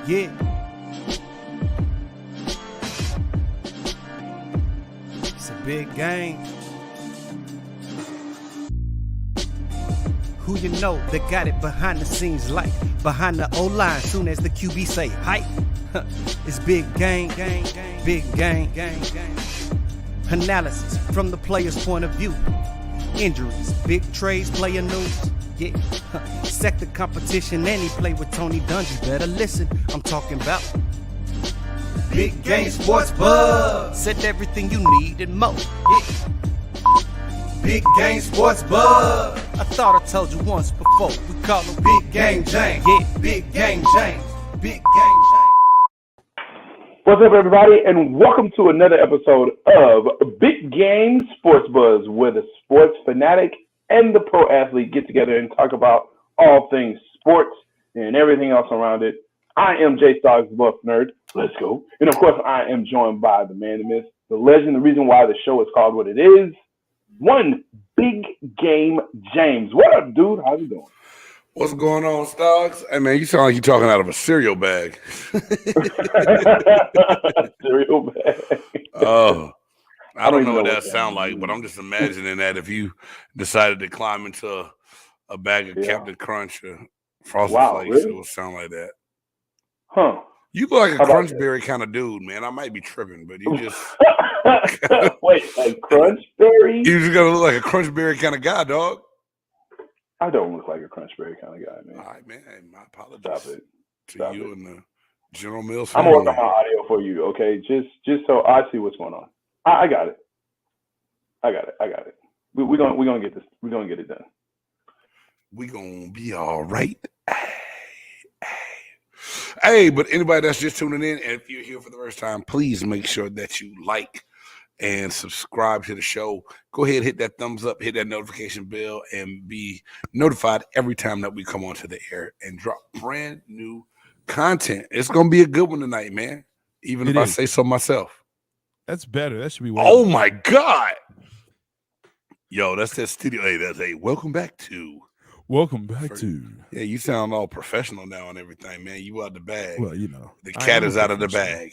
Yeah. It's a big game. Who you know that got it behind the scenes like behind the O-line soon as the QB say hype. It's big game, big game. Analysis from the player's point of view. Injuries, big trades, player news. Yeah, sector competition, and he play with Tony Dungy. Better listen, I'm talking about Big Game Sports Buzz. Said everything you need and more. Yeah. Big Game Sports Buzz. I thought I told you once before. We call him Big Game James. Yeah, Big Game James. Big Game James. What's up, everybody, and welcome to another episode of Big Game Sports Buzz, where the sports fanatic and the pro athlete get together and talk about all things sports and everything else around it. I am Jay Stoggs, the Buff Nerd. Let's go. And of course, I am joined by the man, the myth, the legend, the reason why the show is called what it is, one Big Game James. What up, dude? How's you doing? What's going on, Stoggs? Hey, man, you sound like you're talking out of a cereal bag. Cereal bag. Oh, I don't know what that sounds like, but I'm just imagining that if you decided to climb into a bag of Captain Crunch or Frosted Flakes, really? It would sound like that. Huh. You look like a Crunchberry kind of dude, man. I might be tripping, but you just... Wait, like Crunchberry? You just gotta look like a Crunchberry kind of guy, dog. I don't look like a Crunchberry kind of guy, man. All right, man. My apologies Stop you it. and the General Mills. I'm working on my audio for you, okay? Just so I see what's going on. I got it. We're gonna get this. We're gonna get it done. We're gonna be all right. Hey, but anybody that's just tuning in, and if you're here for the first time, please make sure that you like and subscribe to the show. Go ahead, hit that thumbs up, hit that notification bell, and be notified every time that we come onto the air and drop brand new content. It's going to be a good one tonight, man. Even if I say so myself. That's better. That should be Oh, my God. Yo, that's that studio. Hey, that's a welcome back to. Yeah, you sound all professional now and everything, man. You out the bag. Well, you know. The cat is out of the bag.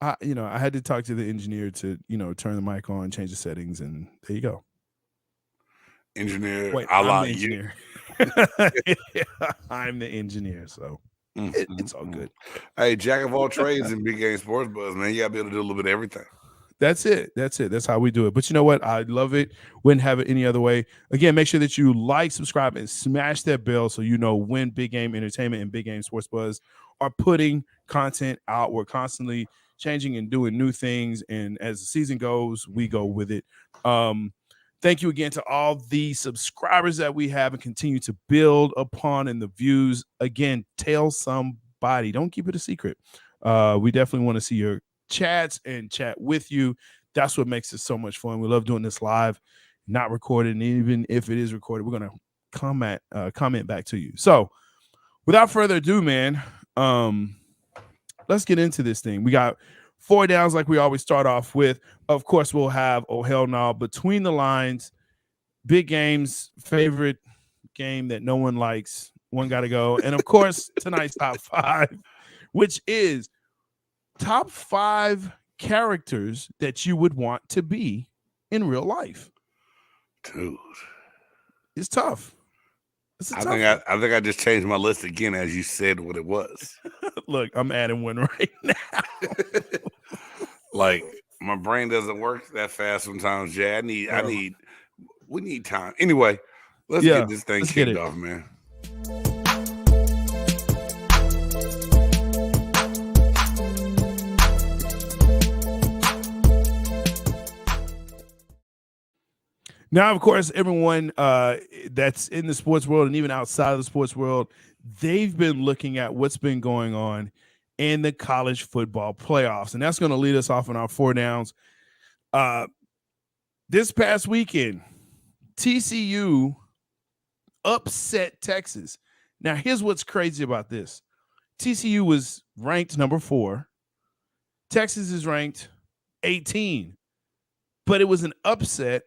I had to talk to the engineer to, turn the mic on, change the settings, and there you go. Engineer, wait, I'm the engineer. I'm the engineer, so it's all good. Hey, jack of all trades in Big Game Sports Buzz, man. You got to be able to do a little bit of everything. That's it. That's how we do it. But you know what? I love it. Wouldn't have it any other way. Again, make sure that you like, subscribe, and smash that bell so you know when Big Game Entertainment and Big Game Sports Buzz are putting content out. We're constantly changing and doing new things, and as the season goes, we go with it. Thank you again to all the subscribers that we have and continue to build upon, and the views. Again, tell somebody. Don't keep it a secret. We definitely want to see your chats and chat with you. That's what makes it so much fun. We love doing this live, not recorded, and even if it is recorded, we're gonna comment back to you. So without further ado, man, let's get into this thing. We got 4 downs like we always start off with. Of course, we'll have oh hell no, between the lines, Big Game's favorite game that no one likes. One got to go. And of course, tonight's top 5, which is top 5 characters that you would want to be in real life. Dude, it's tough. I think I just changed my list again as you said what it was. Look, I'm adding one right now. Like, my brain doesn't work that fast sometimes, Jay. We need time. Anyway, let's get this thing kicked off, man. Now, of course, everyone that's in the sports world and even outside of the sports world, they've been looking at what's been going on in the college football playoffs. And that's going to lead us off on our 4 downs. This past weekend, TCU upset Texas. Now, here's what's crazy about this. TCU was ranked number 4. Texas is ranked 18. But it was an upset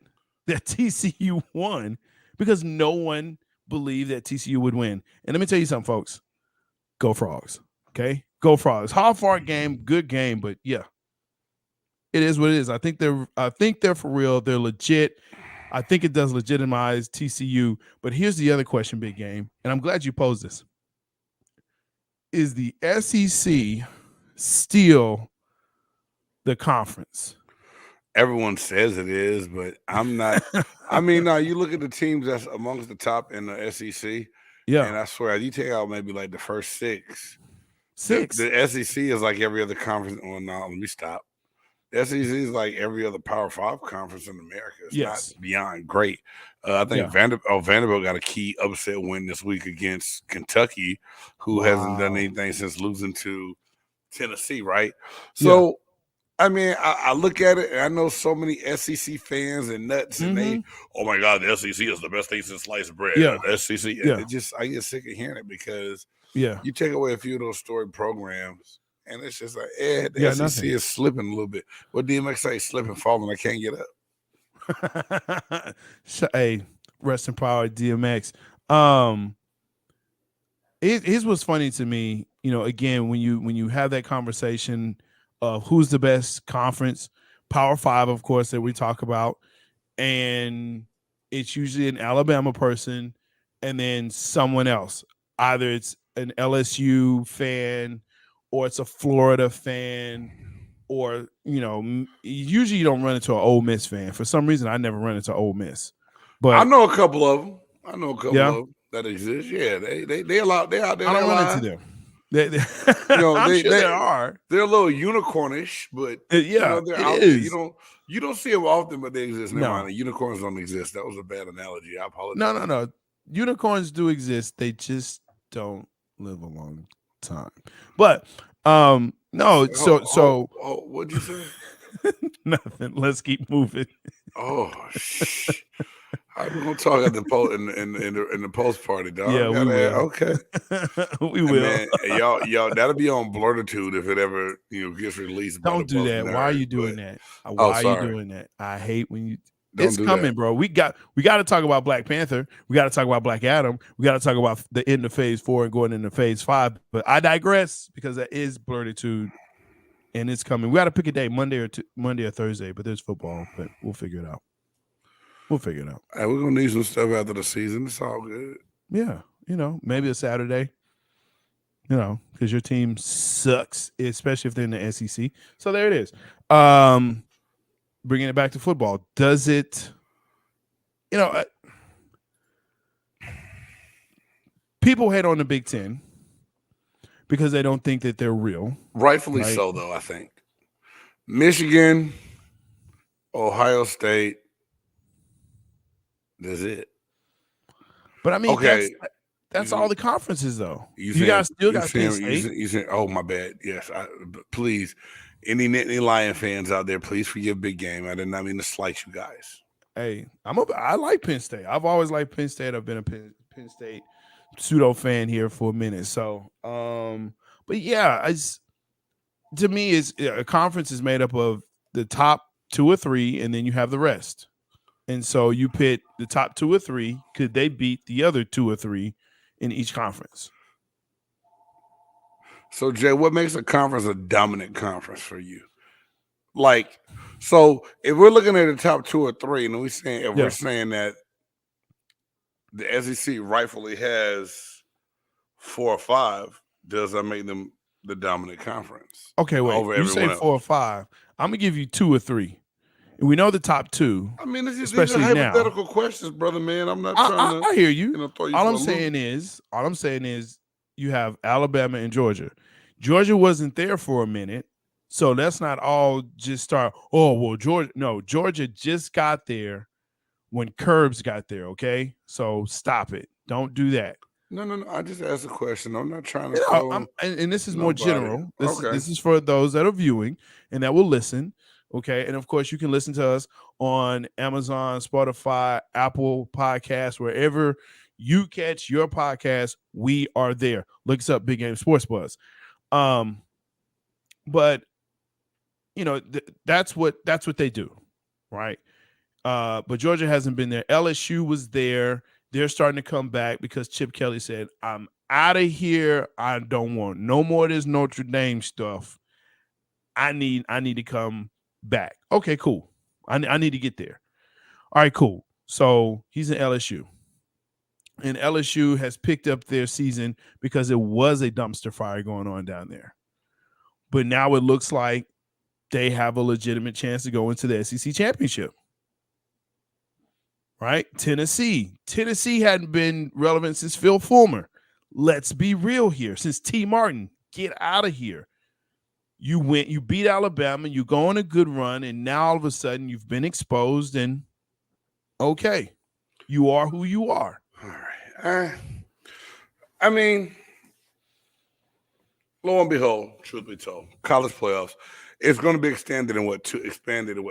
that TCU won because no one believed that TCU would win. And let me tell you something, folks. Go Frogs. Okay, go Frogs. Hard fought game, good game, but yeah, it is what it is. I think they're for real. They're legit. I think it does legitimize TCU. But here's the other question, Big Game, and I'm glad you posed this. Is the SEC still the conference? Everyone says it is, but I'm not. I mean, no, you look at the teams that's amongst the top in the SEC, Yeah, and I swear, you take out maybe like the first six. six. The SEC is like every other conference. Well, no, let me stop. The SEC is like every other Power 5 conference in America. It's Yes. not beyond great. I think Vanderbilt got a key upset win this week against Kentucky, who hasn't done anything since losing to Tennessee, right? So, I mean, I look at it, and I know so many SEC fans and nuts, and they, oh my God, the SEC is the best thing since sliced bread. Yeah. The SEC, I get sick of hearing it because you take away a few of those storied programs, and it's just like, the SEC is slipping a little bit. What DMX say? Slipping, falling. I can't get up. Hey, rest in power, DMX. Here's what's funny to me. You know, again, when you have that conversation of who's the best conference, Power 5, of course, that we talk about, and it's usually an Alabama person, and then someone else. Either it's an LSU fan, or it's a Florida fan, or usually you don't run into an Ole Miss fan. For some reason, I never run into Ole Miss, but I know a couple of them. of them that exist. Yeah, they out there. I don't run into them. I'm sure there are. They're a little unicornish, but they're out there. You don't see them often, but they exist. Never mind. Unicorns don't exist. That was a bad analogy. I apologize. No. Unicorns do exist. They just don't live a long time. But no. So what'd you say? Nothing. Let's keep moving. Oh, we're gonna talk at the in the post party, dog. Yeah, we will. Okay, we will. Man, y'all, that'll be on Blurtitude if it ever gets released. Don't do that. Why are you doing that? Why are you doing that? I hate when you. It's coming, bro. We got to talk about Black Panther. We got to talk about Black Adam. We got to talk about the end of Phase 4 and going into Phase 5. But I digress because that is Blurtitude, and it's coming. We got to pick a day, Monday or Thursday. But there's football, but we'll figure it out. Hey, we're gonna need some stuff after the season. It's all good. Yeah, maybe a Saturday. Because your team sucks, especially if they're in the SEC. So there it is. Bringing it back to football, does it? People hate on the Big Ten because they don't think that they're real. Rightfully so, though. I think Michigan, Ohio State. That's it. But I mean, that's all the conferences, though. You guys still got Penn State. You said, oh, my bad. Yes, please. Any Nittany Lion fans out there, please forgive Big Game. I did not mean to slight you guys. Hey, I like Penn State. I've always liked Penn State. I've been a Penn State pseudo fan here for a minute. So, but yeah, to me, a conference is made up of the top 2 or 3, and then you have the rest. And so you pit the top 2 or 3. Could they beat the other 2 or 3 in each conference? So, Jay, what makes a conference a dominant conference for you? Like, so if we're looking at the top 2 or 3, and we're saying that the SEC rightfully has 4 or 5, does that make them the dominant conference? Okay, wait. You say 4 or 5. I'm gonna give you 2 or 3. And we know the top 2. I mean, it's just especially these are hypothetical questions, brother, man. I'm not trying to. I hear you. Throw you all I'm saying is, you have Alabama and Georgia. Georgia wasn't there for a minute, so let's not all just start. Oh well, Georgia. No, Georgia just got there when Curbs got there. Okay, so stop it. Don't do that. No. I just asked a question. I'm not trying to. And this is more general. This is for those that are viewing and that will listen. Okay. And of course, you can listen to us on Amazon, Spotify, Apple Podcasts, wherever you catch your podcast. We are there. Look us up, Big Game Sports Buzz. But that's what they do, right? But Georgia hasn't been there. LSU was there. they're starting to come back because Chip Kelly said, I'm out of here. I don't want no more of this Notre Dame stuff. I need to come back. Okay, cool. I need to get there. All right, cool. So he's in LSU. And LSU has picked up their season because it was a dumpster fire going on down there. But now it looks like they have a legitimate chance to go into the SEC championship. Right? Tennessee hadn't been relevant since Phil Fulmer. Let's be real here. Since T. Martin, get out of here. You beat Alabama, you go on a good run, and now all of a sudden you've been exposed, and okay, you are who you are. All right. I mean, lo and behold, truth be told, college playoffs, it's going to be expanded in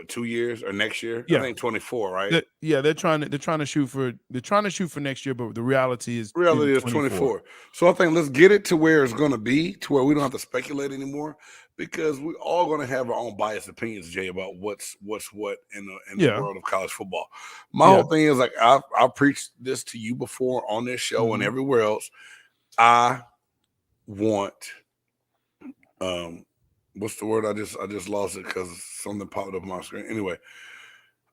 2 years or next year? Yeah. I think 24, right? They're trying to shoot for next year, but the reality is 24. So I think let's get it to where it's going to be, to where we don't have to speculate anymore, because we're all going to have our own biased opinions, Jay, about what's what in the world of college football. My whole thing is, like, I've preached this to you before on this show and everywhere else. I want what's the word? I just lost it because something popped up on my screen. Anyway,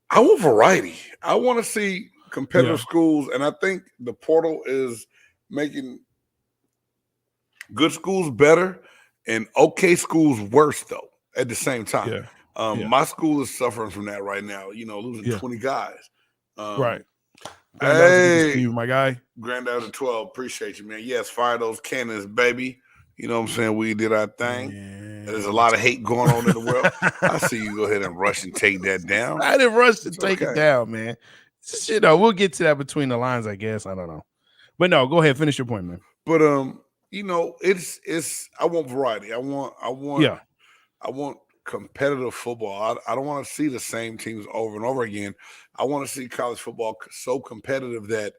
I want variety. I want to see competitive schools, and I think the portal is making good schools better and okay schools worse, though, at the same time. My school is suffering from that right now, losing 20 guys. Right. Hey, my guy. Granddad of 12, appreciate you, man. Yes, fire those cannons, baby. You know what I'm saying? We did our thing. There's a lot of hate going on in the world. I see you go ahead and rush and take that down. I didn't rush to take it down, man. Just, we'll get to that between the lines, I guess. I don't know. But no, go ahead. Finish your point, man. But it's I want variety. I want competitive football. I don't want to see the same teams over and over again. I want to see college football so competitive that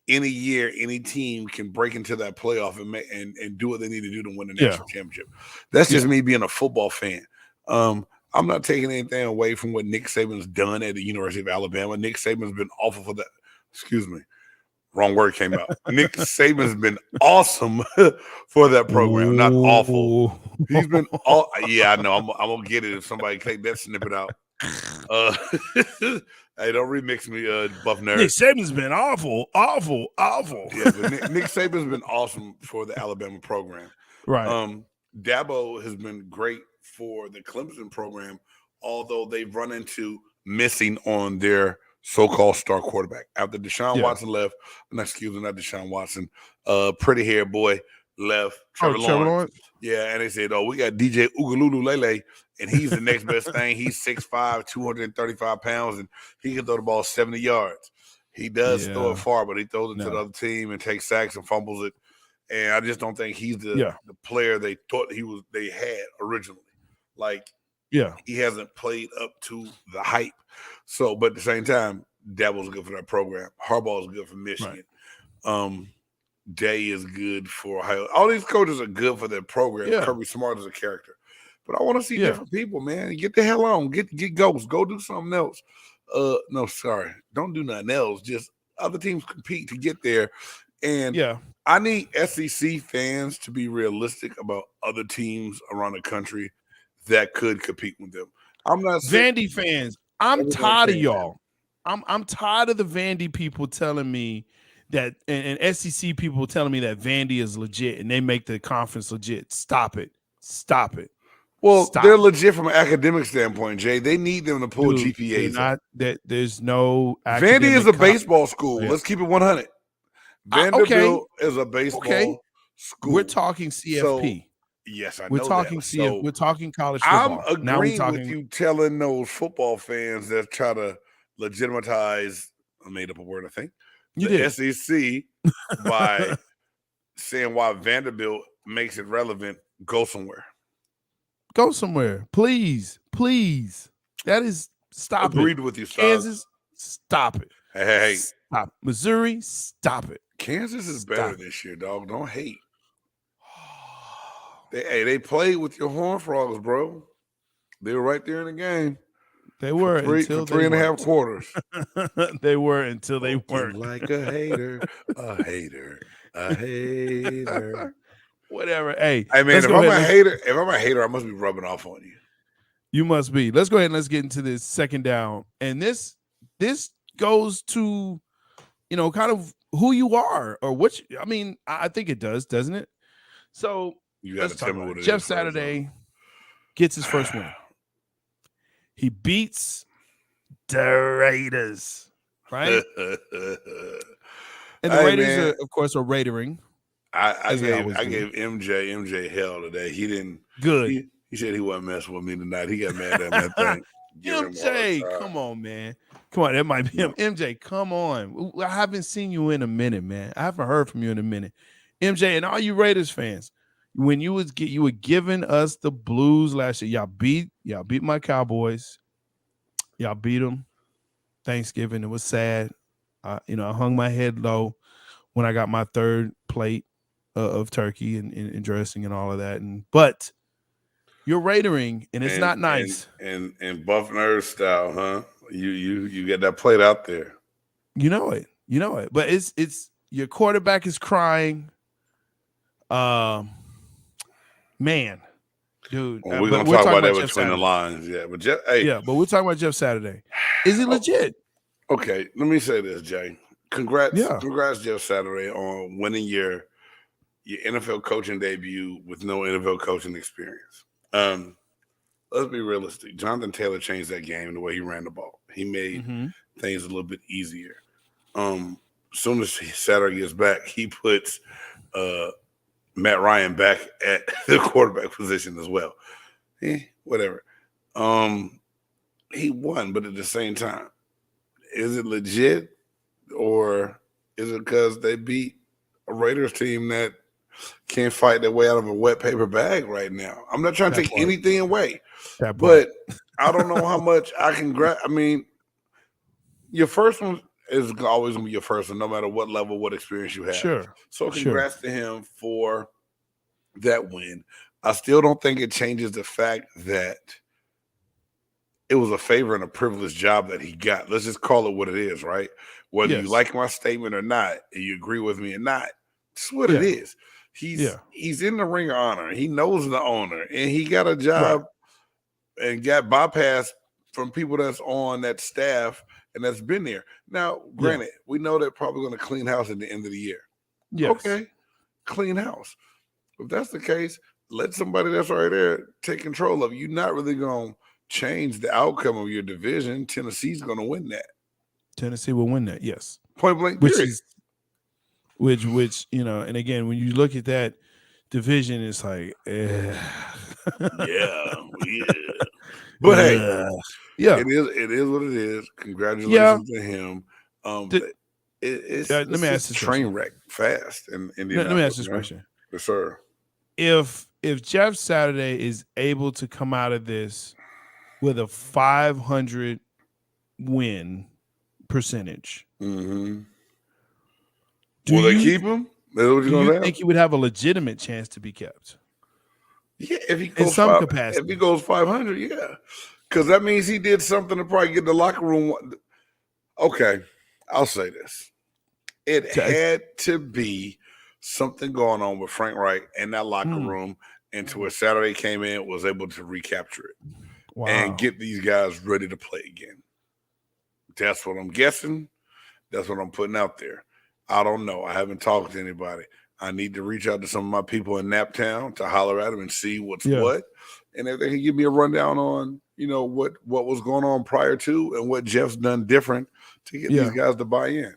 any year, any team can break into that playoff and do what they need to do to win the national championship. That's just me being a football fan. I'm not taking anything away from what Nick Saban's done at the University of Alabama. Nick Saban's been awful for that. Excuse me. Wrong word came out. Nick Saban's been awesome for that program. Not awful. He's been I know. I'm gonna get it if somebody take that snippet out. Hey, don't remix me, buff nerd. Nick Saban's been awful. Yeah, but Nick Saban's been awesome for the Alabama program. Right. Dabo has been great for the Clemson program, although they've run into missing on their so-called star quarterback. After Deshaun Watson left, not Deshaun Watson, pretty hair boy left, Trevor Lawrence. Yeah, and they said, we got DJ Ugalulu Lele, and he's the next best thing. He's 6'5", 235 pounds, and he can throw the ball 70 yards. He does throw it far, but he throws it to the other team and takes sacks and fumbles it. And I just don't think he's the player they thought they had originally. Like, he hasn't played up to the hype. So, but at the same time, Dabo's good for that program. Harbaugh's good for Michigan. Right. Day is good for Ohio. All these coaches are good for their program. Kirby Smart is a character. But I want to see different people, man. Get the hell on. Get ghosts. Go do something else. No, sorry. Don't do nothing else. Just other teams compete to get there. And I need SEC fans to be realistic about other teams around the country that could compete with them. I'm not Vandy fans. I'm tired of y'all. I'm tired of the Vandy people telling me that, and SEC people telling me that Vandy is legit and they make the conference legit. Stop it. Well, they're legit from an academic standpoint, Jay. They need them to pull GPAs. There's no. Vandy is a baseball school. Let's keep it 100. Vanderbilt is a baseball school. We're talking CFP. So, yes, I know we're talking that. So we're talking college football. I'm agreeing with you telling those football fans that try to legitimize, I made up a word, I think, the SEC by saying why Vanderbilt makes it relevant. Go somewhere. Please. That is stop. Agreed with you, Kansas, stop it. Hey. Stop. Missouri, stop it. Kansas is better this year, dog. Don't hate. They played with your Horned Frogs, bro. They were right there in the game. They were until three and a half quarters. They were until they Spoken weren't. like a hater, a hater, a hater. Whatever. Hey, Hey man, let's if go I'm ahead. a hater, I must be rubbing off on you. You must be. Let's go ahead and let's get into this second down. And this goes to, kind of who you are or what. I think it does, doesn't it? So You got to tell me what it is. Jeff Saturday gets his first win. He beats the Raiders, right? And the Raiders, of course, are raidering. I gave MJ hell today. He didn't. Good. He said he wasn't messing with me tonight. He got mad at that thing. MJ, come on, man. Come on, that might be him. MJ, come on. I haven't seen you in a minute, man. I haven't heard from you in a minute. MJ, and all you Raiders fans, when you were giving us the blues last year, y'all beat my Cowboys. Y'all beat them. Thanksgiving, it was sad. I hung my head low when I got my third plate of turkey and dressing and all of that. But you're raidering, and it's not nice. And Buff Nerd style, huh? You get that plate out there. You know it. But it's your quarterback is crying. Man, dude. Well, we're gonna talk about that between the lines, yeah. But but we're talking about Jeff Saturday. Is he legit? Okay, let me say this, Jay. Congrats, Jeff Saturday, on winning your NFL coaching debut with no NFL coaching experience. Let's be realistic. Jonathan Taylor changed that game in the way he ran the ball. He made things a little bit easier. As soon as Saturday gets back, he puts Matt Ryan back at the quarterback position as well. Whatever. He won, but at the same time, is it legit, or is it because they beat a Raiders team that can't fight their way out of a wet paper bag right now? I'm not trying to take anything away, but I don't know how much I can grab. I mean, your first one is always going to be your first one, no matter what level, what experience you have. Sure. So congrats to him for that win. I still don't think it changes the fact that it was a favor and a privileged job that he got. Let's just call it what it is, right? Whether you like my statement or not, and you agree with me or not, it's what it is. He's in the Ring of Honor. He knows the owner, and he got a job and got bypassed from people that's on that staff and that's been there. Now, granted, we know they're probably going to clean house at the end of the year. Yes. Okay, clean house. If that's the case, let somebody that's right there take control of it. You're not really going to change the outcome of your division. Tennessee's going to win that. Tennessee will win that, yes. Point blank, which and again, when you look at that division, it's like, yeah. But hey, it is what it is. Congratulations to him. It's let me ask this train wreck fast in Indianapolis. Let me ask this question. Yes, sir. If Jeff Saturday is able to come out of this with a 500 win percentage, will they keep him? Do you think he would have a legitimate chance to be kept? Yeah, if he goes in some capacity. If he goes 500, yeah, because that means he did something to probably get the locker room. Okay, I'll say this: it had to be something going on with Frank Reich in that locker room, and to where Saturday came in, was able to recapture it and get these guys ready to play again. That's what I'm guessing. That's what I'm putting out there. I don't know. I haven't talked to anybody. I need to reach out to some of my people in Naptown to holler at them and see what's what. And if they can give me a rundown on, what was going on prior to and what Jeff's done different to get these guys to buy in.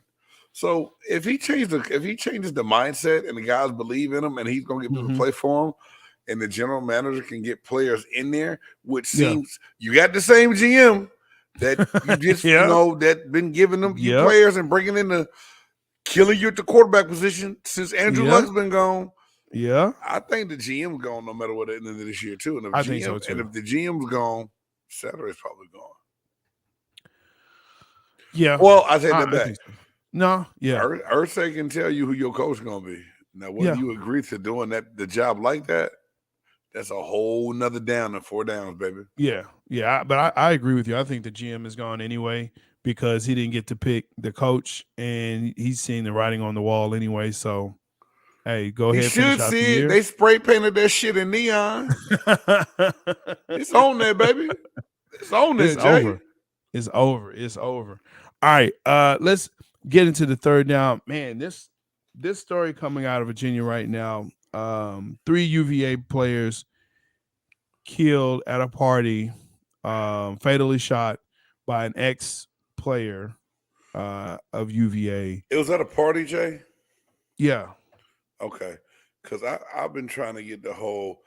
So if he changes the mindset and the guys believe in him and he's going to get people to play for him, and the general manager can get players in there, which seems you got the same GM that you just that been giving them you players and bringing in the killing you at the quarterback position since Andrew Luck's been gone. Yeah, I think the GM's gone no matter what at the end of this year too. And if I think so too. And if the GM's gone, Saturday's probably gone. Yeah. Well, I take that back. So. No, Ursay can tell you who your coach is gonna be. Now, whether you agree to doing the job like that, That's a whole nother down and 4 downs, baby. Yeah. But I agree with you. I think the GM is gone anyway because he didn't get to pick the coach, and he's seen the writing on the wall anyway. So, hey, go He ahead, finish should out the see it. year. They spray painted that shit in neon. It's on there, baby. It's on there, It's Jay. over. It's over. It's over. All right. Let's get into the third down. Man, this story coming out of Virginia right now. 3 UVA players killed at a party, fatally shot by an ex-player of UVA. It was at a party, Jay? Yeah. Okay. Because I've been trying to get the whole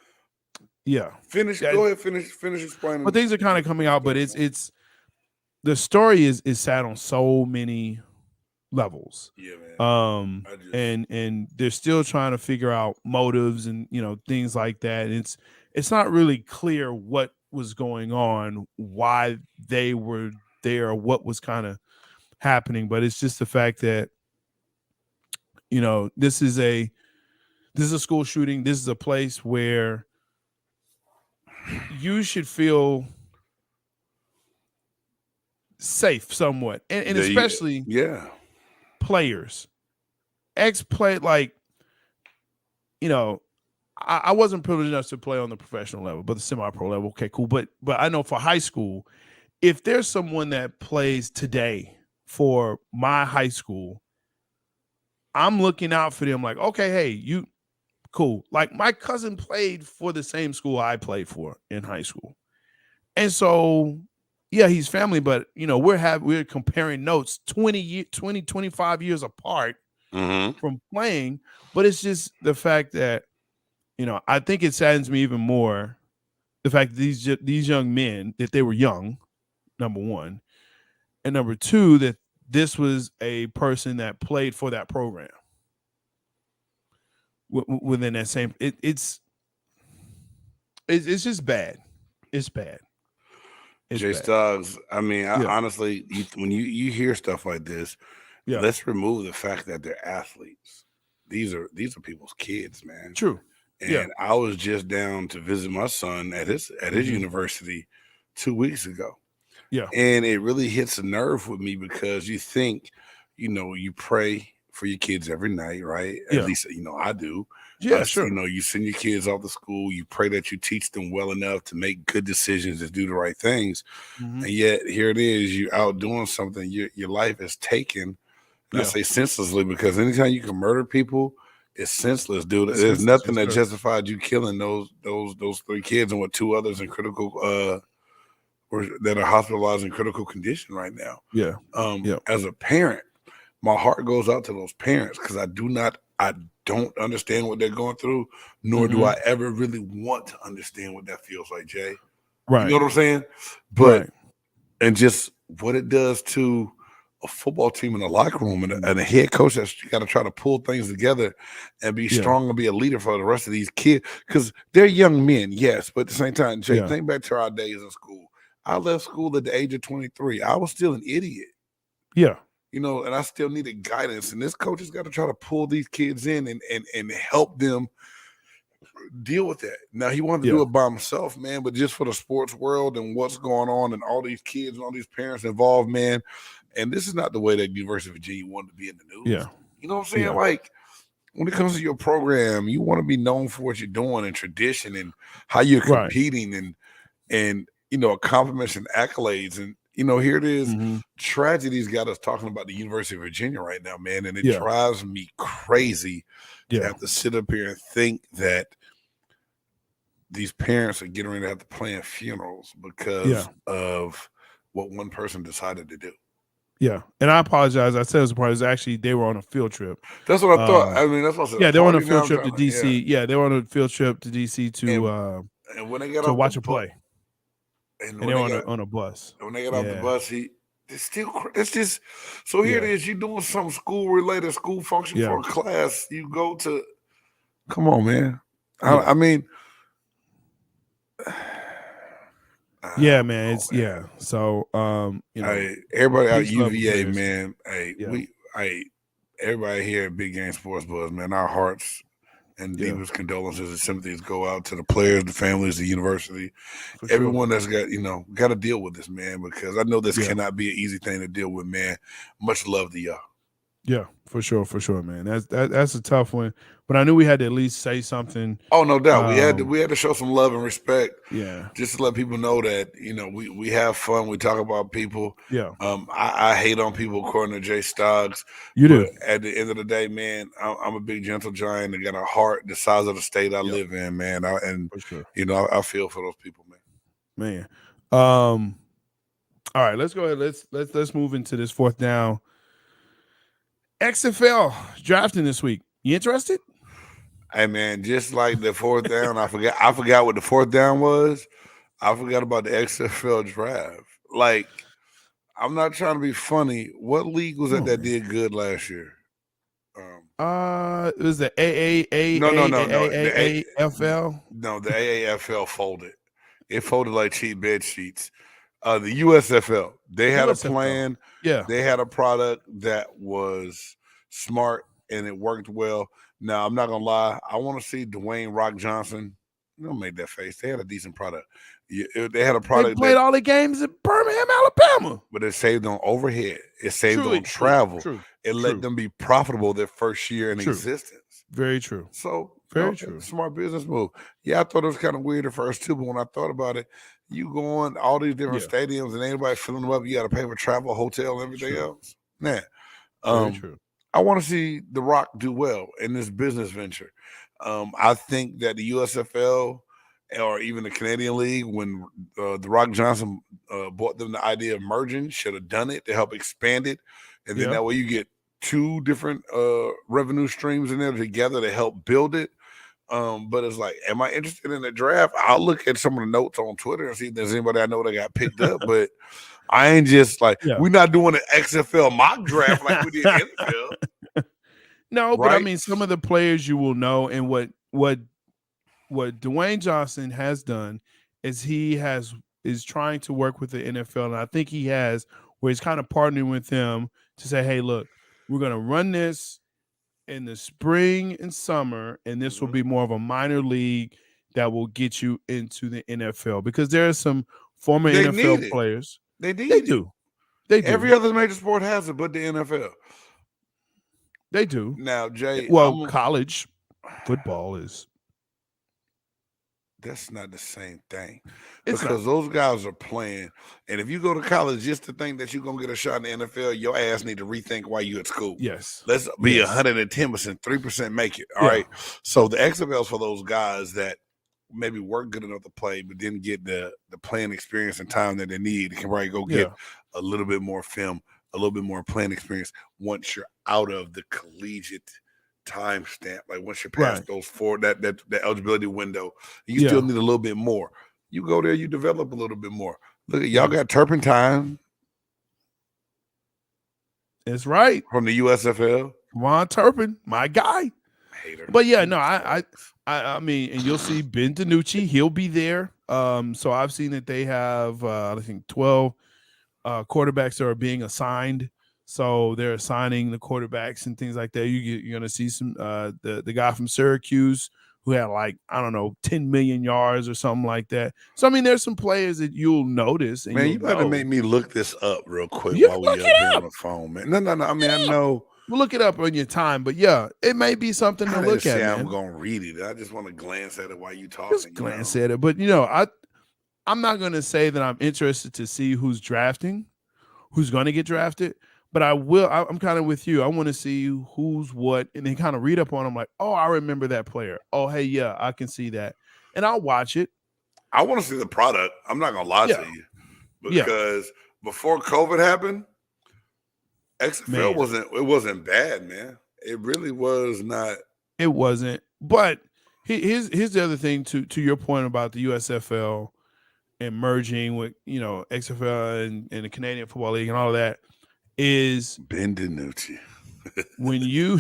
Yeah. finish. Yeah. Go ahead, finish explaining. But things are kind of coming out, but it's the story is sad on so many levels. Yeah, man. And they're still trying to figure out motives and things like that. And it's not really clear what was going on, why they were there, what was kind of happening, but it's just the fact that this is a school shooting. This is a place where you should feel safe somewhat, and especially players, ex-play, like I wasn't privileged enough to play on the professional level, but the semi-pro level, okay, cool. But I know for high school, if there's someone that plays today for my high school, I'm looking out for them like, okay, hey, you cool. Like my cousin played for the same school I played for in high school. And so, yeah, he's family, but we're comparing notes 25 years apart from playing. But it's just the fact that, I think it saddens me even more the fact that these young men, that they were young, number one, and number two, that this was a person that played for that program within that same. It's just bad. It's bad. Jay Stuggs, I mean, honestly, when you hear stuff like this, let's remove the fact that they're athletes. These are people's kids, man. True. And I was just down to visit my son at his university 2 weeks ago. Yeah. And it really hits a nerve with me because you think, you pray for your kids every night, right? At least, I do. Yeah, sure. You send your kids off to school. You pray that you teach them well enough to make good decisions and do the right things. And yet here it is, you're out doing something. Your life is taken. And I say senselessly because anytime you can murder people, it's senseless, dude. There's nothing that justified you killing those 3 kids and 2 others in critical that are hospitalized in critical condition right now. Yeah. As a parent, my heart goes out to those parents because I don't understand what they're going through, nor do I ever really want to understand what that feels like, Jay. Right. You know what I'm saying? But and just what it does to a football team in the locker room and a head coach that's got to try to pull things together and be strong and be a leader for the rest of these kids because they're young men, yes, but at the same time, Jay, think back to our days in school. I left school at the age of 23. I was still an idiot. Yeah. And I still needed guidance. And this coach has got to try to pull these kids in and help them deal with that. Now, he wanted to do it by himself, man, but just for the sports world and what's going on and all these kids and all these parents involved, man. And this is not the way that University of Virginia wanted to be in the news. Yeah. You know what I'm saying? Yeah. Like, when it comes to your program, you want to be known for what you're doing and tradition and how you're competing and accomplishments and accolades. And, here it is. Tragedy's got us talking about the University of Virginia right now, man. And it drives me crazy to have to sit up here and think that these parents are getting ready to have to plan funerals because of what one person decided to do. Yeah, and I apologize. I said it was a part. It was actually they were on a field trip. That's what I thought. I mean, that's what I said. Yeah, they were on a field trip to DC. Yeah, they were on a field trip to DC and when they got to watch a play. And they were on a bus. And when they got off the bus, it's just so here it is. You're doing some school related school function for a class. You go to, come on, man. I mean, yeah, man. It's So everybody out UVA, man. Everybody here at Big Game Sports Buzz, man. Our hearts And Yeah. deepest condolences and sympathies go out to the players, the families, the university, For sure. everyone that's got to deal with this, man, because I know this Yeah. cannot be an easy thing to deal with, man. Much love to y'all. Yeah, for sure, man. That's a tough one, but I knew we had to at least say something. Oh, no doubt. We had to show some love and respect. Yeah, Just to let people know that we have fun. We talk about people. yeah. I hate on people according to Jay Stoggs. You but do. At the end of the day, man, I'm a big gentle giant that got a heart the size of the state I live in, man. For sure. I feel for those people, man. All right, let's go ahead. Let's move into this fourth down. XFL drafting this week. You interested? Hey, man, just like the fourth down, I forgot what the fourth down was. I forgot about the XFL draft. Like, I'm not trying to be funny. What league was that did good last year? It was the AAA. No. AAFL. No, the AAFL folded. It folded like cheap bed sheets. The USFL, they had a plan. Yeah. They had a product that was smart and it worked well. Now, I'm not going to lie. I want to see Dwayne Rock Johnson. Don't make that face. They had a decent product. They had a product. They played all the games in Birmingham, Alabama. But it saved on overhead. It saved on travel. It let them be profitable their first year in existence. Very true. So, very true. Smart business move. Yeah, I thought it was kind of weird at first, too. But when I thought about it, you go on all these different stadiums and anybody filling them up, you got to pay for travel, hotel, and everything else. Man, very true. I want to see The Rock do well in this business venture. I think that the USFL or even the Canadian League, when The Rock Johnson brought them the idea of merging, should have done it to help expand it. And then that way you get two different revenue streams in there together to help build it. But it's like, am I interested in the draft? I'll look at some of the notes on Twitter and see if there's anybody I know that got picked up. But I ain't just like, we're not doing an XFL mock draft like we did NFL. No, but I mean, some of the players you will know, and what Dwayne Johnson has done is is trying to work with the NFL, and I think he has, where he's kind of partnering with them to say, hey, look, we're going to run this in the spring and summer, and this will be more of a minor league that will get you into the NFL, because there are some former NFL players. They do. Every other major sport has it, but the NFL. They do. Now, Jay. Well, college football is. That's not the same thing. Because those guys are playing. And if you go to college just to think that you're going to get a shot in the NFL, your ass need to rethink why you at school. Yes. Let's be 110%, 3% make it. All right. So the XFL is for those guys that maybe weren't good enough to play, but didn't get the playing experience and time that they need. They can probably go get a little bit more film, a little bit more playing experience once you're out of the collegiate time stamp. Like once you're past those that eligibility window, you still need a little bit more. You go there, you develop a little bit more. Look at y'all got Turpentine. That's right. From the USFL. Ron Turpin, my guy. Hater. But I mean, and you'll see Ben DiNucci, he'll be there. So I've seen that they have I think 12 quarterbacks that are being assigned. So they're assigning the quarterbacks and things like that. You're going to see some the guy from Syracuse who had 10 million yards or something like that. So I mean, there's some players that you'll notice. And man, you better make me look this up real quick while we up here on the phone, man. No. I mean, I know. We'll look it up on your time, but it may be something to look at. I'm going to read it. I just want to glance at it while you talking. Just glance at it, but I'm not going to say that I'm interested to see who's drafting, who's going to get drafted. But I will. I'm kind of with you. I want to see who's what, and then kind of read up on them. Like, oh, I remember that player. Oh, hey, yeah, I can see that, and I'll watch it. I want to see the product. I'm not gonna lie to you, because before COVID happened, XFL wasn't bad, man. It really was not. It wasn't. But here's the other thing to your point about the USFL and merging with XFL and the Canadian Football League and all of that. Is Ben DiNucci. when you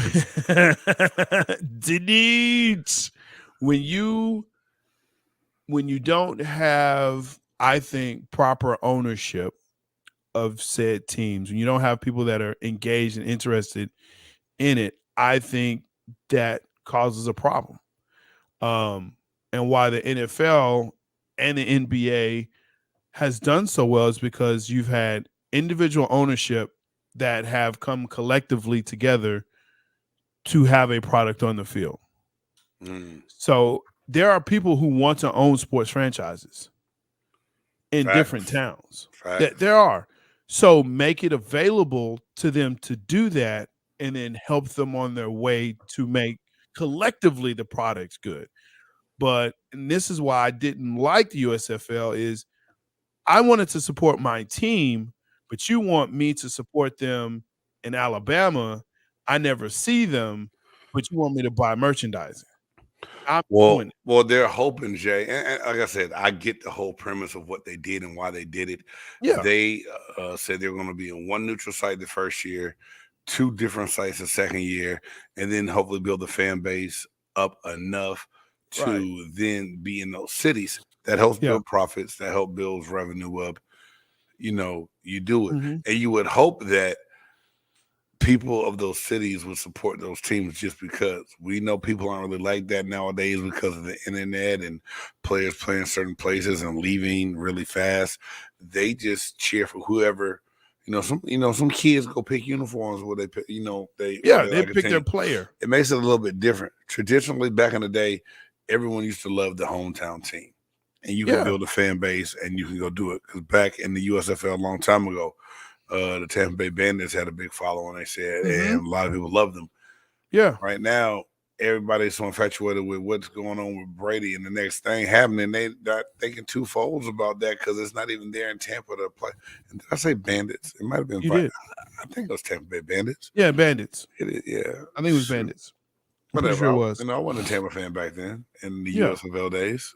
when you don't have, I think, proper ownership of said teams, when you don't have people that are engaged and interested in it, I think that causes a problem. And why the NFL and the NBA has done so well is because you've had individual ownership that have come collectively together to have a product on the field. So there are people who want to own sports franchises in different towns. There are. So make it available to them to do that and then help them on their way to make collectively the products good. But and this is why I didn't like the USFL is I wanted to support my team, but you want me to support them in Alabama. I never see them, but you want me to buy merchandising. Well, they're hoping, Jay, and like I said, I get the whole premise of what they did and why they did it. Yeah. They said they're going to be in one neutral site the first year, 2 different sites the second year, and then hopefully build the fan base up enough to then be in those cities. That helps build profits, that help build revenue up. You know, you do it. And you would hope that people of those cities would support those teams just because we know people aren't really like that nowadays because of the internet and players playing certain places and leaving really fast. They just cheer for whoever, some kids go pick uniforms where they pick, they like pick their player. It makes it a little bit different. Traditionally, back in the day, everyone used to love the hometown team. And you can build a fan base and you can go do it. Because back in the USFL a long time ago, the Tampa Bay Bandits had a big following, they said, and a lot of people loved them. Yeah. Right now, everybody's so infatuated with what's going on with Brady and the next thing happening. They're not thinking two folds about that because it's not even there in Tampa to play. And did I say Bandits? It might have been. I think it was Tampa Bay Bandits. Yeah, Bandits. Yeah. I think it was Bandits. Whatever. Sure it was. I wasn't a Tampa fan back then in the USFL days.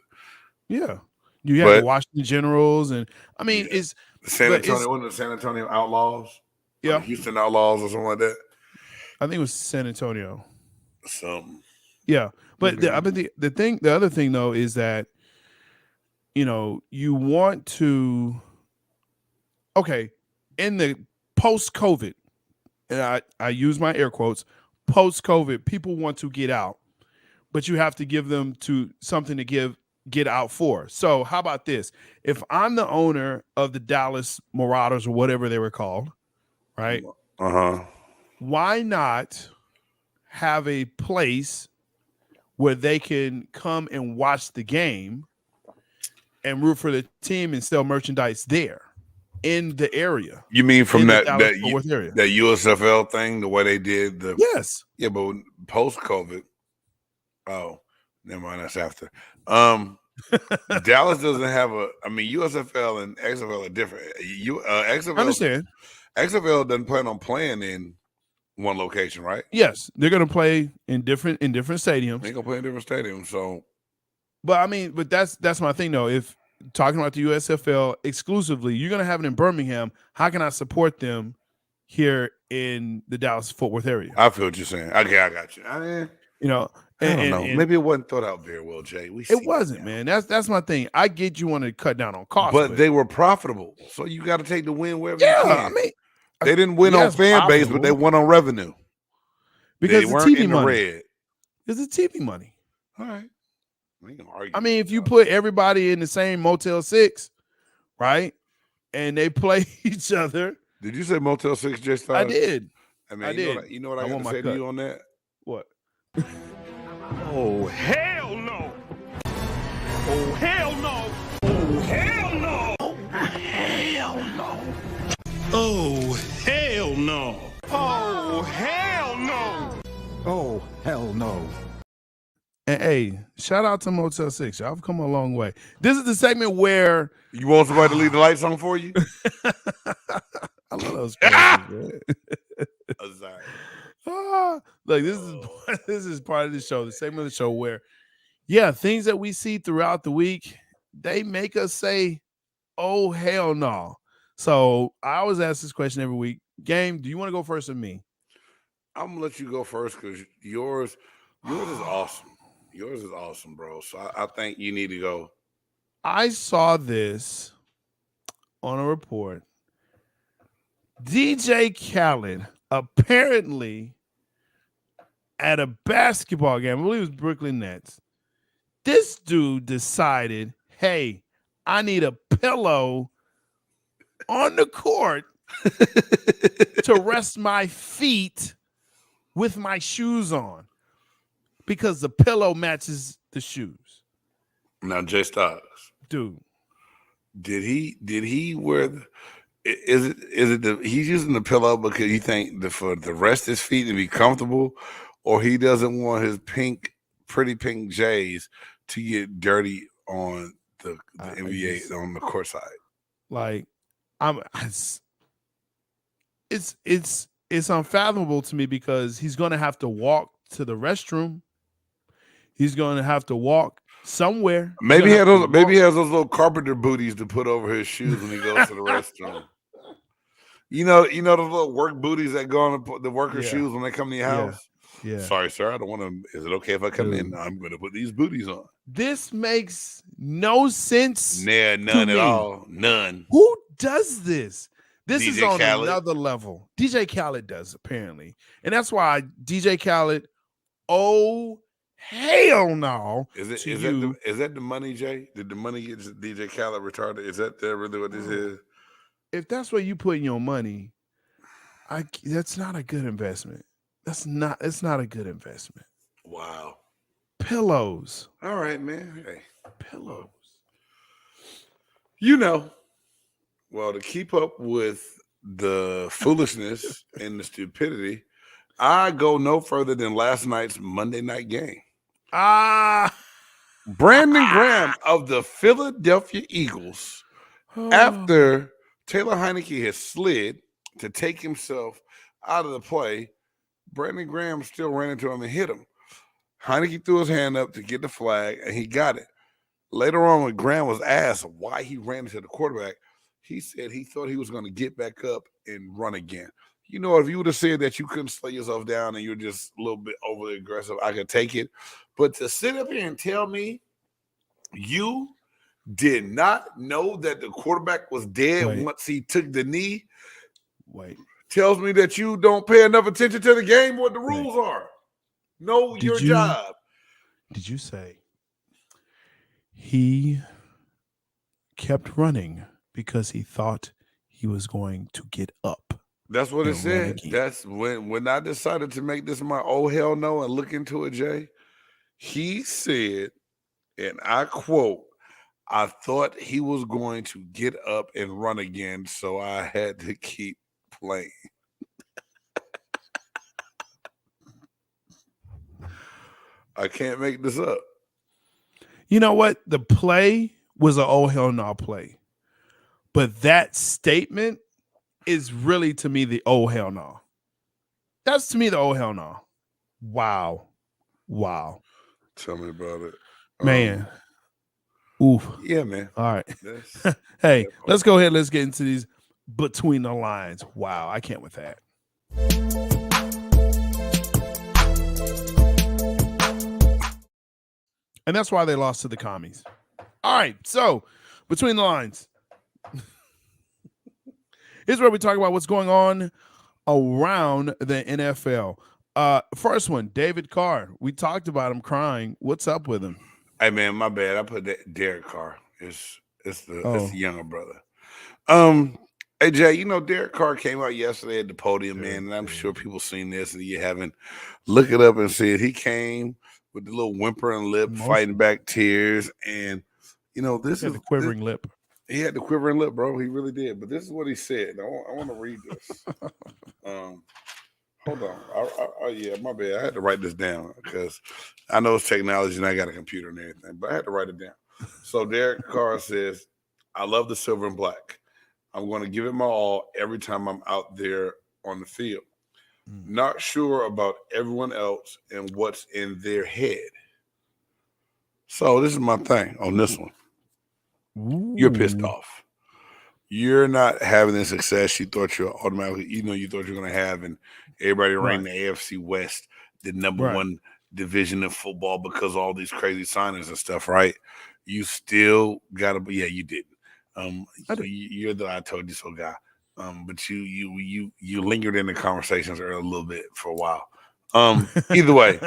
Yeah. You had the Washington Generals, and I mean, it's San Antonio. Wasn't it San Antonio Outlaws? Yeah, Houston Outlaws or something like that. I think it was San Antonio. Yeah, but the other thing though is that you want to in the post-COVID, and I use my air quotes, post-COVID, people want to get out, but you have to give them to something to get out for. So how about this? If I'm the owner of the Dallas Marauders or whatever they were called, right? Why not have a place where they can come and watch the game and root for the team and sell merchandise there in the area? You mean from that USFL thing, the way they did the Yes. Yeah, but post-COVID. Oh, never mind, that's after. Dallas doesn't have USFL and XFL are different. XFL, I understand. XFL doesn't plan on playing in one location, right? Yes, they're going to play in different stadiums. They're going to play in different stadiums. So, but that's my thing though. If talking about the USFL exclusively, you're going to have it in Birmingham. How can I support them here in the Dallas-Fort Worth area? I feel what you're saying. Okay, I got you. I don't know. Maybe it wasn't thought out very well, Jay. It wasn't, man. That's my thing. I get you want to cut down on costs, but they were profitable, so you got to take the win wherever you can. I mean, they didn't win on fan base, but they won on revenue because they weren't TV in the money. Red. It's the TV money. All right. I mean, if you put everybody in the same Motel 6, right, and they play each other. Did you say Motel 6, Jay Styles? I did. I did. You know what I got to say to you on that? What? Oh, hell no. Oh, hell no. Oh, hell no. Oh, hell no. Oh, hell no. Oh, hell no. Oh, hell no. And hey, shout out to Motel 6. Y'all have come a long way. This is the segment where you want somebody to leave the lights on for you? I love those questions, man. Look, this is part of the show, the segment of the show where, things that we see throughout the week, they make us say, "Oh hell no!" So I always ask this question every week. Game, do you want to go first or me? I'm gonna let you go first because yours is awesome. Yours is awesome, bro. So I think you need to go. I saw this on a report. DJ Khaled apparently at a basketball game, I believe it was Brooklyn Nets, This dude decided, hey, I need a pillow on the court to rest my feet with my shoes on because the pillow matches the shoes. Now, Jay Styles, Dude. did he wear is it he's using the pillow because he think for the rest of his feet to be comfortable, or he doesn't want his pretty pink J's to get dirty on the NBA on the court side? Like, it's unfathomable to me because he's going to have to walk to the restroom. He's going to have to walk somewhere. Maybe he has those little carpenter booties to put over his shoes when he goes to the restroom. You know those little work booties that go on the worker shoes when they come to your house. Yeah. Sorry, sir. I don't want to. Is it okay if I come in? I'm going to put these booties on. This makes no sense. Nah, none at all. None. Who does this? This DJ is on Khaled. another level. DJ Khaled does, apparently. And that's why DJ Khaled, oh, hell no. Is that the money, Jay? Did the money get DJ Khaled retarded? Is that really what this is? If that's where you put your money, that's not a good investment. It's not a good investment. Wow. Pillows. All right, man. Hey. Pillows. Well, to keep up with the foolishness and the stupidity, I go no further than last night's Monday night game. Brandon Graham of the Philadelphia Eagles, after Taylor Heineke has slid to take himself out of the play, Brandon Graham still ran into him and hit him. Heineke threw his hand up to get the flag, and he got it. Later on, when Graham was asked why he ran into the quarterback, he said he thought he was going to get back up and run again. If you would have said that you couldn't slow yourself down and you're just a little bit overly aggressive, I could take it. But to sit up here and tell me you did not know that the quarterback was dead once he took the knee, tells me that you don't pay enough attention to the game, what the rules are. Know your job. Did you say he kept running because he thought he was going to get up? That's what it said. That's when I decided to make this my oh hell no and look into it, Jay. He said, and I quote, I thought he was going to get up and run again, so I had to keep playing. I can't make this up. You know what? The play was an oh hell no play. But that statement is really, to me, the oh hell no. That's, to me, the oh hell no. Wow. Tell me about it. Man. Oof. Yeah, man. All right. Hey, let's go ahead. Let's get into these between the lines. Wow. I can't with that. And that's why they lost to the commies. All right. So, between the lines. Here's where we talk about what's going on around the NFL. First one, David Carr. We talked about him crying. What's up with him? Hey, man, my bad. I put that Derek Carr. It's the younger brother. Hey, Jay, Derek Carr came out yesterday at the podium, man, and I'm sure people seen this and you haven't. Look it up and see it. He came with the little whimpering lip, fighting back tears, and, this is the quivering lip. He had the quivering lip, bro. He really did. But this is what he said. I want to read this. Hold on. Yeah, my bad. I had to write this down because I know it's technology and I got a computer and everything, but I had to write it down. So Derek Carr says, I love the silver and black. I'm going to give it my all every time I'm out there on the field. Not sure about everyone else and what's in their head. So this is my thing on this one. Ooh. You're pissed off. You're not having the success you thought you automatically, you thought you were going to have, and everybody ranked the AFC West the number one division of football because of all these crazy signings and stuff, right? You still got to be, you didn't. You're the I told you so guy. But you lingered in the conversations a little bit for a while. Either way,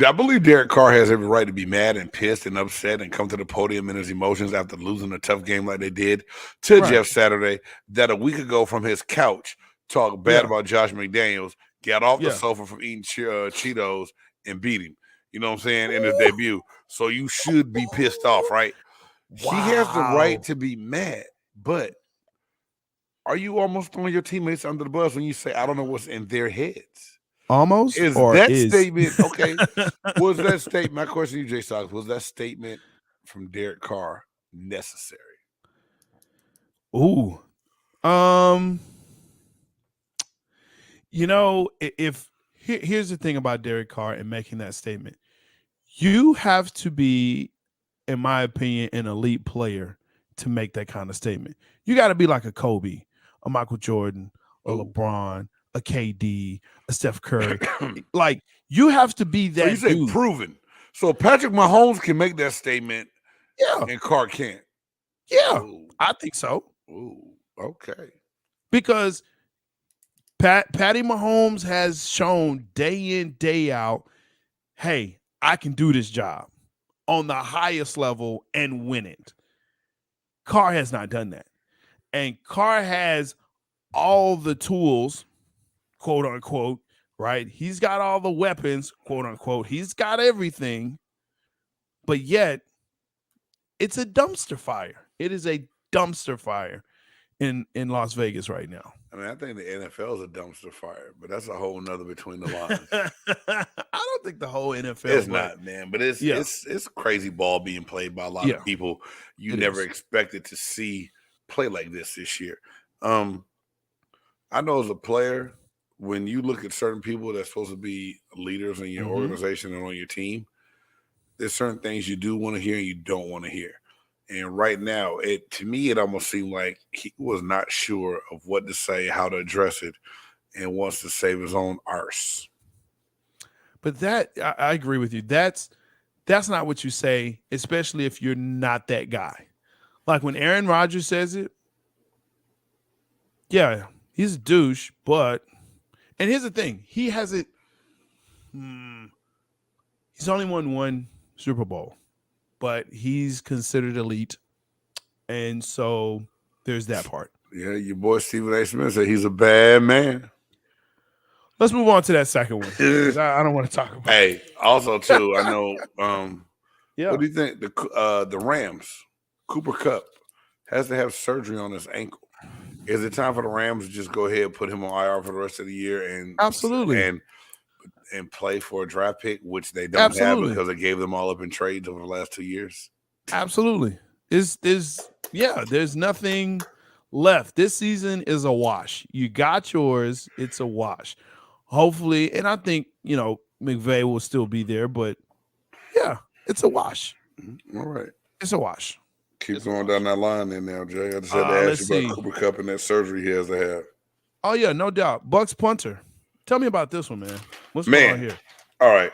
I believe Derek Carr has every right to be mad and pissed and upset and come to the podium in his emotions after losing a tough game like they did to Jeff Saturday, that a week ago from his couch talked bad about Josh McDaniels, got off the sofa from eating Cheetos and beat him. You know what I'm saying? In his debut. So you should be pissed off, right? Wow. He has the right to be mad, but are you almost throwing your teammates under the bus when you say, I don't know what's in their heads? Almost? Statement okay? Was that statement? My question to you, Jay Sox, was that statement from Derek Carr necessary? Ooh. Here's the thing about Derek Carr and making that statement. You have to be, in my opinion, an elite player to make that kind of statement. You got to be like a Kobe, a Michael Jordan, a LeBron, a KD, a Steph Curry. Like, you have to be that. So you say proven. So Patrick Mahomes can make that statement, and Carr can't. Yeah, I think so. Ooh, okay. Because Patty Mahomes has shown day in, day out, hey, I can do this job on the highest level and win it. Carr has not done that. And Carr has all the tools, quote unquote, right? He's got all the weapons, quote unquote. He's got everything. But yet, it's a dumpster fire. It is a dumpster fire in Las Vegas right now. I mean, I think the NFL is a dumpster fire, but that's a whole nother between the lines. I don't think the whole NFL is not, man, but it's crazy ball being played by a lot of people you never expected to see play like this year. I know as a player, when you look at certain people that's supposed to be leaders in your organization and on your team, there's certain things you do want to hear and you don't want to hear. And right now, to me, it almost seemed like he was not sure of what to say, how to address it, and wants to save his own arse. But that, I agree with you. That's not what you say, especially if you're not that guy. Like when Aaron Rodgers says it, yeah, he's a douche, but, and here's the thing, he hasn't, he's only won one Super Bowl, but he's considered elite. And so there's that part. Yeah, your boy Stephen A. Smith said he's a bad man. Let's move on to that second one. I don't want to talk about it. Hey, also, too, I know, what do you think? The Rams, Cooper Kupp, has to have surgery on his ankle. Is it time for the Rams to just go ahead and put him on IR for the rest of the year and absolutely and play for a draft pick, which they don't have because they gave them all up in trades over the last 2 years? Absolutely. There's nothing left. This season is a wash. You got yours. It's a wash. Hopefully, and I think, McVay will still be there, but yeah, it's a wash. All right. It's a wash. Keep going down that line then now, Jay. I just had to ask you about Cooper Kupp and that surgery he has to have. Oh, yeah, no doubt. Bucks punter. Tell me about this one, man. What's going on here? All right.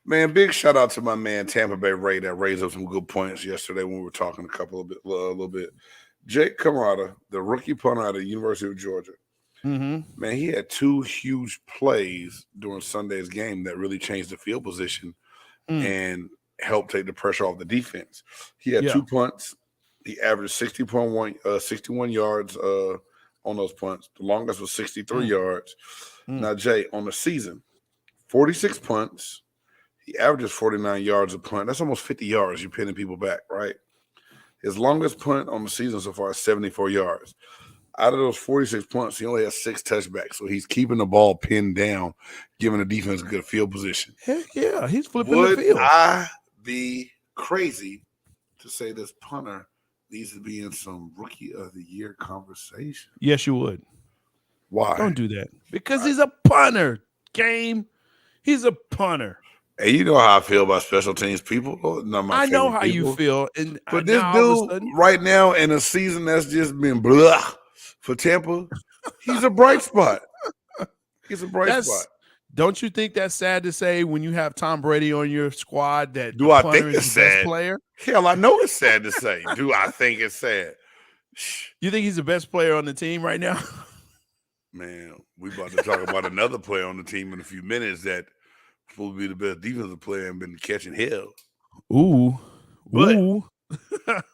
Man, big shout out to my man Tampa Bay Ray that raised up some good points yesterday when we were talking a little bit. Jake Camarada, the rookie punter out of the University of Georgia. Man, he had two huge plays during Sunday's game that really changed the field position and helped take the pressure off the defense. He had 2 punts. He averaged 61 yards on those punts. The longest was 63 yards. Now, Jay, on the season, 46 punts. He averages 49 yards a punt. That's almost 50 yards you're pinning people back, right? His longest punt on the season so far is 74 yards. Out of those 46 punts, he only has 6 touchbacks. So he's keeping the ball pinned down, giving the defense good field position. Heck yeah, he's flipping the field. Would I be crazy to say this punter needs to be in some Rookie of the Year conversation? Yes, you would. Why? Don't do that. Because he's a punter, game. He's a punter. Hey, you know how I feel about special teams people. I know how you feel. But this dude right now in a season that's just been blah for Tampa, he's a bright spot. He's a bright spot. Don't you think that's sad to say when you have Tom Brady on your squad that do I think it's sad? Best player? Hell, I know it's sad to say. Do I think it's sad? You think he's the best player on the team right now? Man, we about to talk about another player on the team in a few minutes that supposed to be the best defensive player and been catching hell. Ooh. But, Ooh.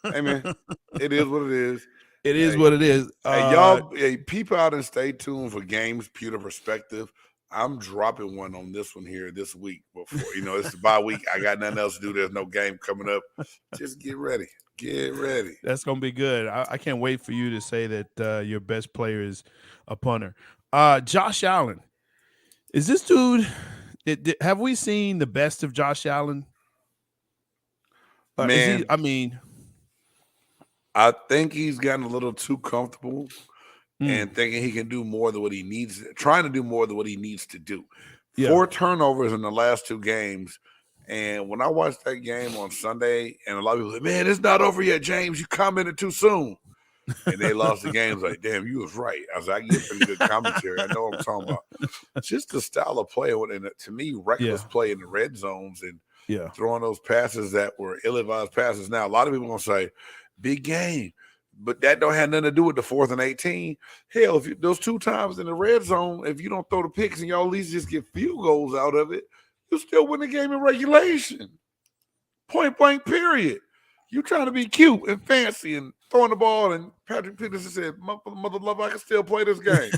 hey, man, it is what it is. It is what it is. Hey, y'all, people out and stay tuned for Games Pewter Perspective. I'm dropping one on this one here this week. Before it's the bye week. I got nothing else to do. There's no game coming up. Just get ready. Get ready. That's gonna be good. I can't wait for you to say that your best player is a punter. Josh Allen. Is this dude? Have we seen the best of Josh Allen? Man, I think he's gotten a little too comfortable and thinking he can do more than what he needs, trying to do more than what he needs to do. Yeah. 4 turnovers in the last 2 games. And when I watched that game on Sunday, and a lot of people said, man, it's not over yet, James. You commented too soon. And they lost the game. I was like, damn, you was right. I was like, I get pretty good commentary. I know what I'm talking about. Just the style of play, and to me, reckless play in the red zones and throwing those passes that were ill-advised passes. Now, a lot of people going to say, big game. But that don't have nothing to do with the 4th and 18. Hell, if those 2 times in the red zone, if you don't throw the picks and y'all at least just get field goals out of it, you still win the game in regulation. Point blank, period. You trying to be cute and fancy and throwing the ball, and Patrick Peterson said, mother lover, I can still play this game.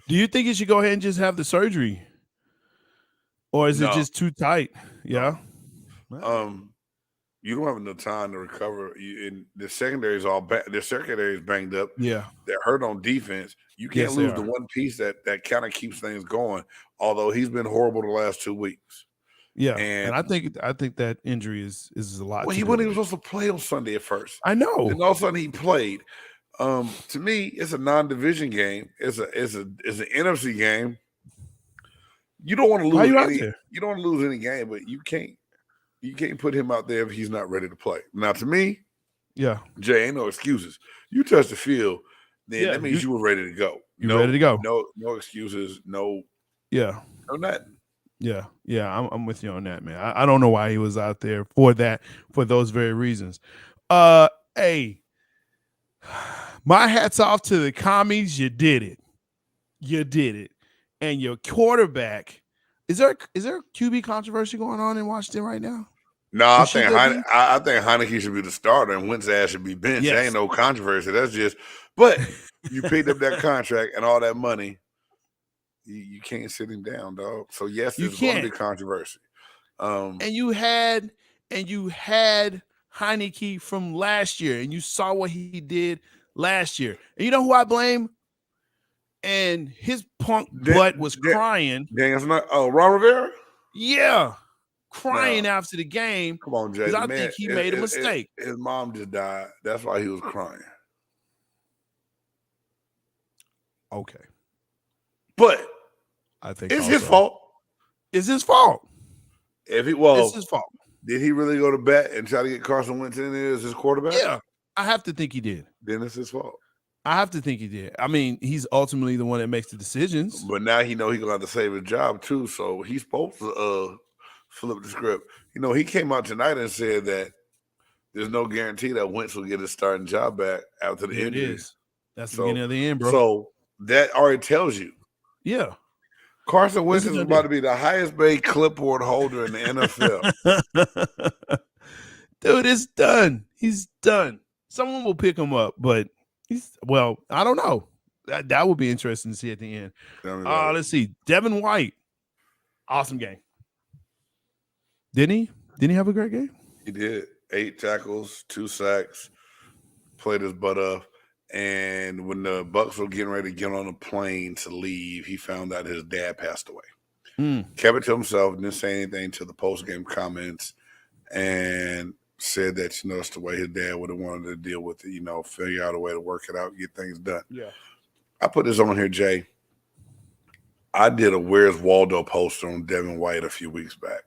Do you think you should go ahead and just have the surgery? Or is it just too tight? Yeah. You don't have enough time to recover. And the secondary is the secondary is banged up. Yeah. They're hurt on defense. You can't lose the one piece that kind of keeps things going, although he's been horrible the last 2 weeks. Yeah. And I think that injury is a lot. Well, he wasn't even supposed to play on Sunday at first. I know. And all of a sudden he played. To me, it's a non-division game. It's an NFC game. You don't want to lose you don't want to lose any game, but you can't put him out there if he's not ready to play. Now, to me, Jay, ain't no excuses. You touch the field, then that means you were ready to go. You're ready to go. No excuses. No nothing. Yeah, I'm with you on that, man. I don't know why he was out there for those very reasons. Hey, my hat's off to the commies. You did it, and your quarterback. Is there a QB controversy going on in Washington right now? No, I think Heineke should be the starter and Wentz's ass should be benched. There ain't no controversy. That's just, but you picked up that contract and all that money. You can't sit him down, dog. So yes, there's going to be controversy. And you had Heineke from last year, and you saw what he did last year. And you know who I blame? And his punk butt was crying. Dang, it's not. Oh, Ron Rivera. Yeah, crying after the game. Come on, Jay. Because I think he made a mistake. His mom just died. That's why he was crying. Okay. But I think it's his fault. It's his fault. It's his fault. Did he really go to bat and try to get Carson Wentz in there as his quarterback? Yeah, I have to think he did. Then it's his fault. I have to think he did. I mean, he's ultimately the one that makes the decisions. But now he know he's gonna have to save his job too. So he's supposed to flip the script. He came out tonight and said that there's no guarantee that Wentz will get his starting job back after the injury. It is. That's the beginning of the end, bro. So that already tells you. Yeah. Carson Wentz is about to be the highest paid clipboard holder in the NFL. Dude, it's done. He's done. Someone will pick him up, but I don't know. That would be interesting to see at the end. Let's see. Devin White. Awesome game. Didn't he? Didn't he have a great game? He did. 8 tackles, 2 sacks, played his butt off. And when the Bucs were getting ready to get on a plane to leave, he found out his dad passed away. Kept it to himself, didn't say anything to the post-game comments, and said that, it's the way his dad would have wanted to deal with it, figure out a way to work it out, get things done. Yeah. I put this on here, Jay. I did a Where's Waldo poster on Devin White a few weeks back.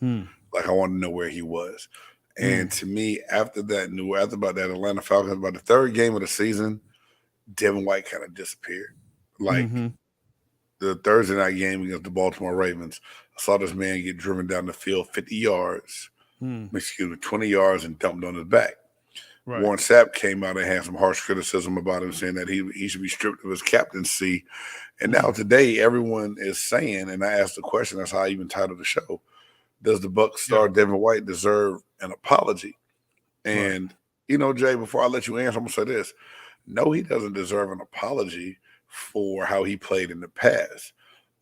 Like I wanted to know where he was. And to me, after about that Atlanta Falcons, about the 3rd game of the season, Devin White kind of disappeared. Like the Thursday night game against the Baltimore Ravens, I saw this man get driven down the field 50 yards, 20 yards, and dumped on his back. Right. Warren Sapp came out and had some harsh criticism about him, saying that he should be stripped of his captaincy. And now today, everyone is saying, and I asked the question, that's how I even titled the show, does the Bucs star Devin White deserve an apology? And, Jay, before I let you answer, I'm going to say this. No, he doesn't deserve an apology for how he played in the past.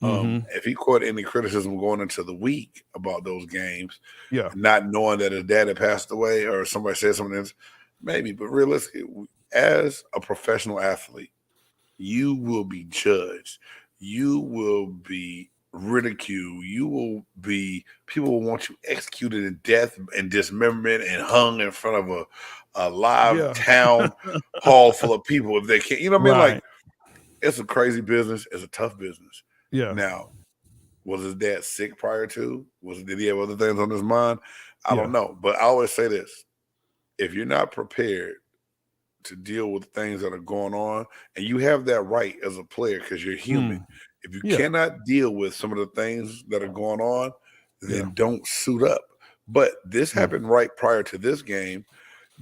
If he caught any criticism going into the week about those games, not knowing that his dad had passed away or somebody said something else, maybe. But realistically, as a professional athlete, you will be judged. You will be ridiculed. People will want you executed in death and dismemberment and hung in front of a live town hall full of people if they can't. You know what I mean? Like, it's a crazy business. It's a tough business. Yeah. Now, was his dad sick prior to? Did he have other things on his mind? I don't know. But I always say this. If you're not prepared to deal with things that are going on, and you have that right as a player because you're human. If you cannot deal with some of the things that are going on, then don't suit up. But this happened right prior to this game.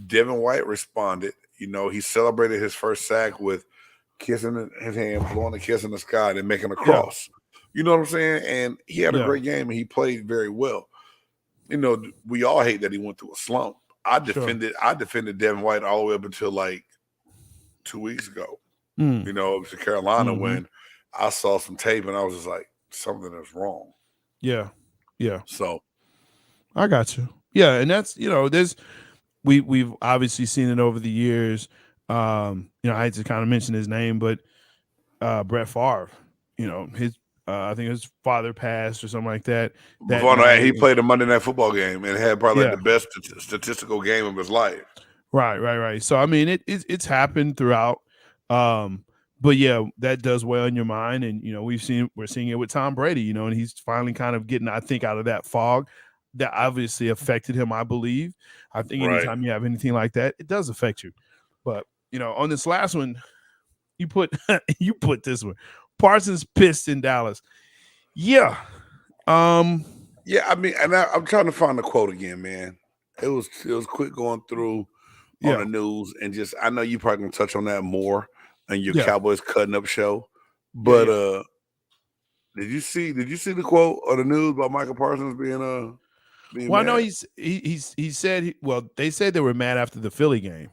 Devin White responded. He celebrated his first sack with kissing his hand, blowing a kiss in the sky, and making a cross. You know what I'm saying? And he had a great game, and he played very well. We all hate that he went through a slump. I defended Devin White all the way up until like 2 weeks ago. It was in Carolina when I saw some tape and I was just like, something is wrong. Yeah. So I got you. Yeah, and that's there's we've obviously seen it over the years. I hate to kind of mention his name, but Brett Favre, his I think his father passed or something like that. He played a Monday Night Football game and had probably the best statistical game of his life. Right. So I mean, it's happened throughout. But yeah, that does weigh on your mind, and we're seeing it with Tom Brady. And he's finally kind of getting, I think, out of that fog that obviously affected him. I believe. I think anytime you have anything like that, it does affect you. But on this last one, you put this one. Parsons pissed in Dallas. Yeah. I mean, and I'm trying to find the quote again, man. It was quick going through on the news, and just I know you probably gonna touch on that more in your Cowboys cutting up show. But did you see the quote or the news about Michael Parsons being well, mad? I know he said they said they were mad after the Philly game.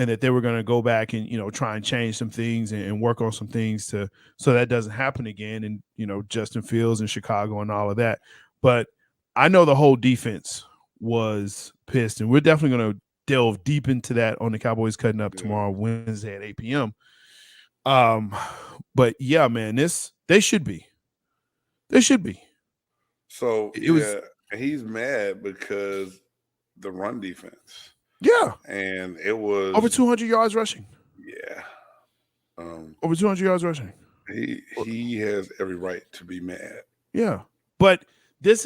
And that they were going to go back and, try and change some things and work on some things so that doesn't happen again. And, Justin Fields in Chicago and all of that. But I know the whole defense was pissed. And we're definitely going to delve deep into that on the Cowboys Cutting Up tomorrow, Wednesday at 8 p.m. But, yeah, man, they should be. They should be. So, he's mad because the run defense. Yeah. And it was over 200 yards rushing. Yeah. Over 200 yards rushing. He has every right to be mad. Yeah. But this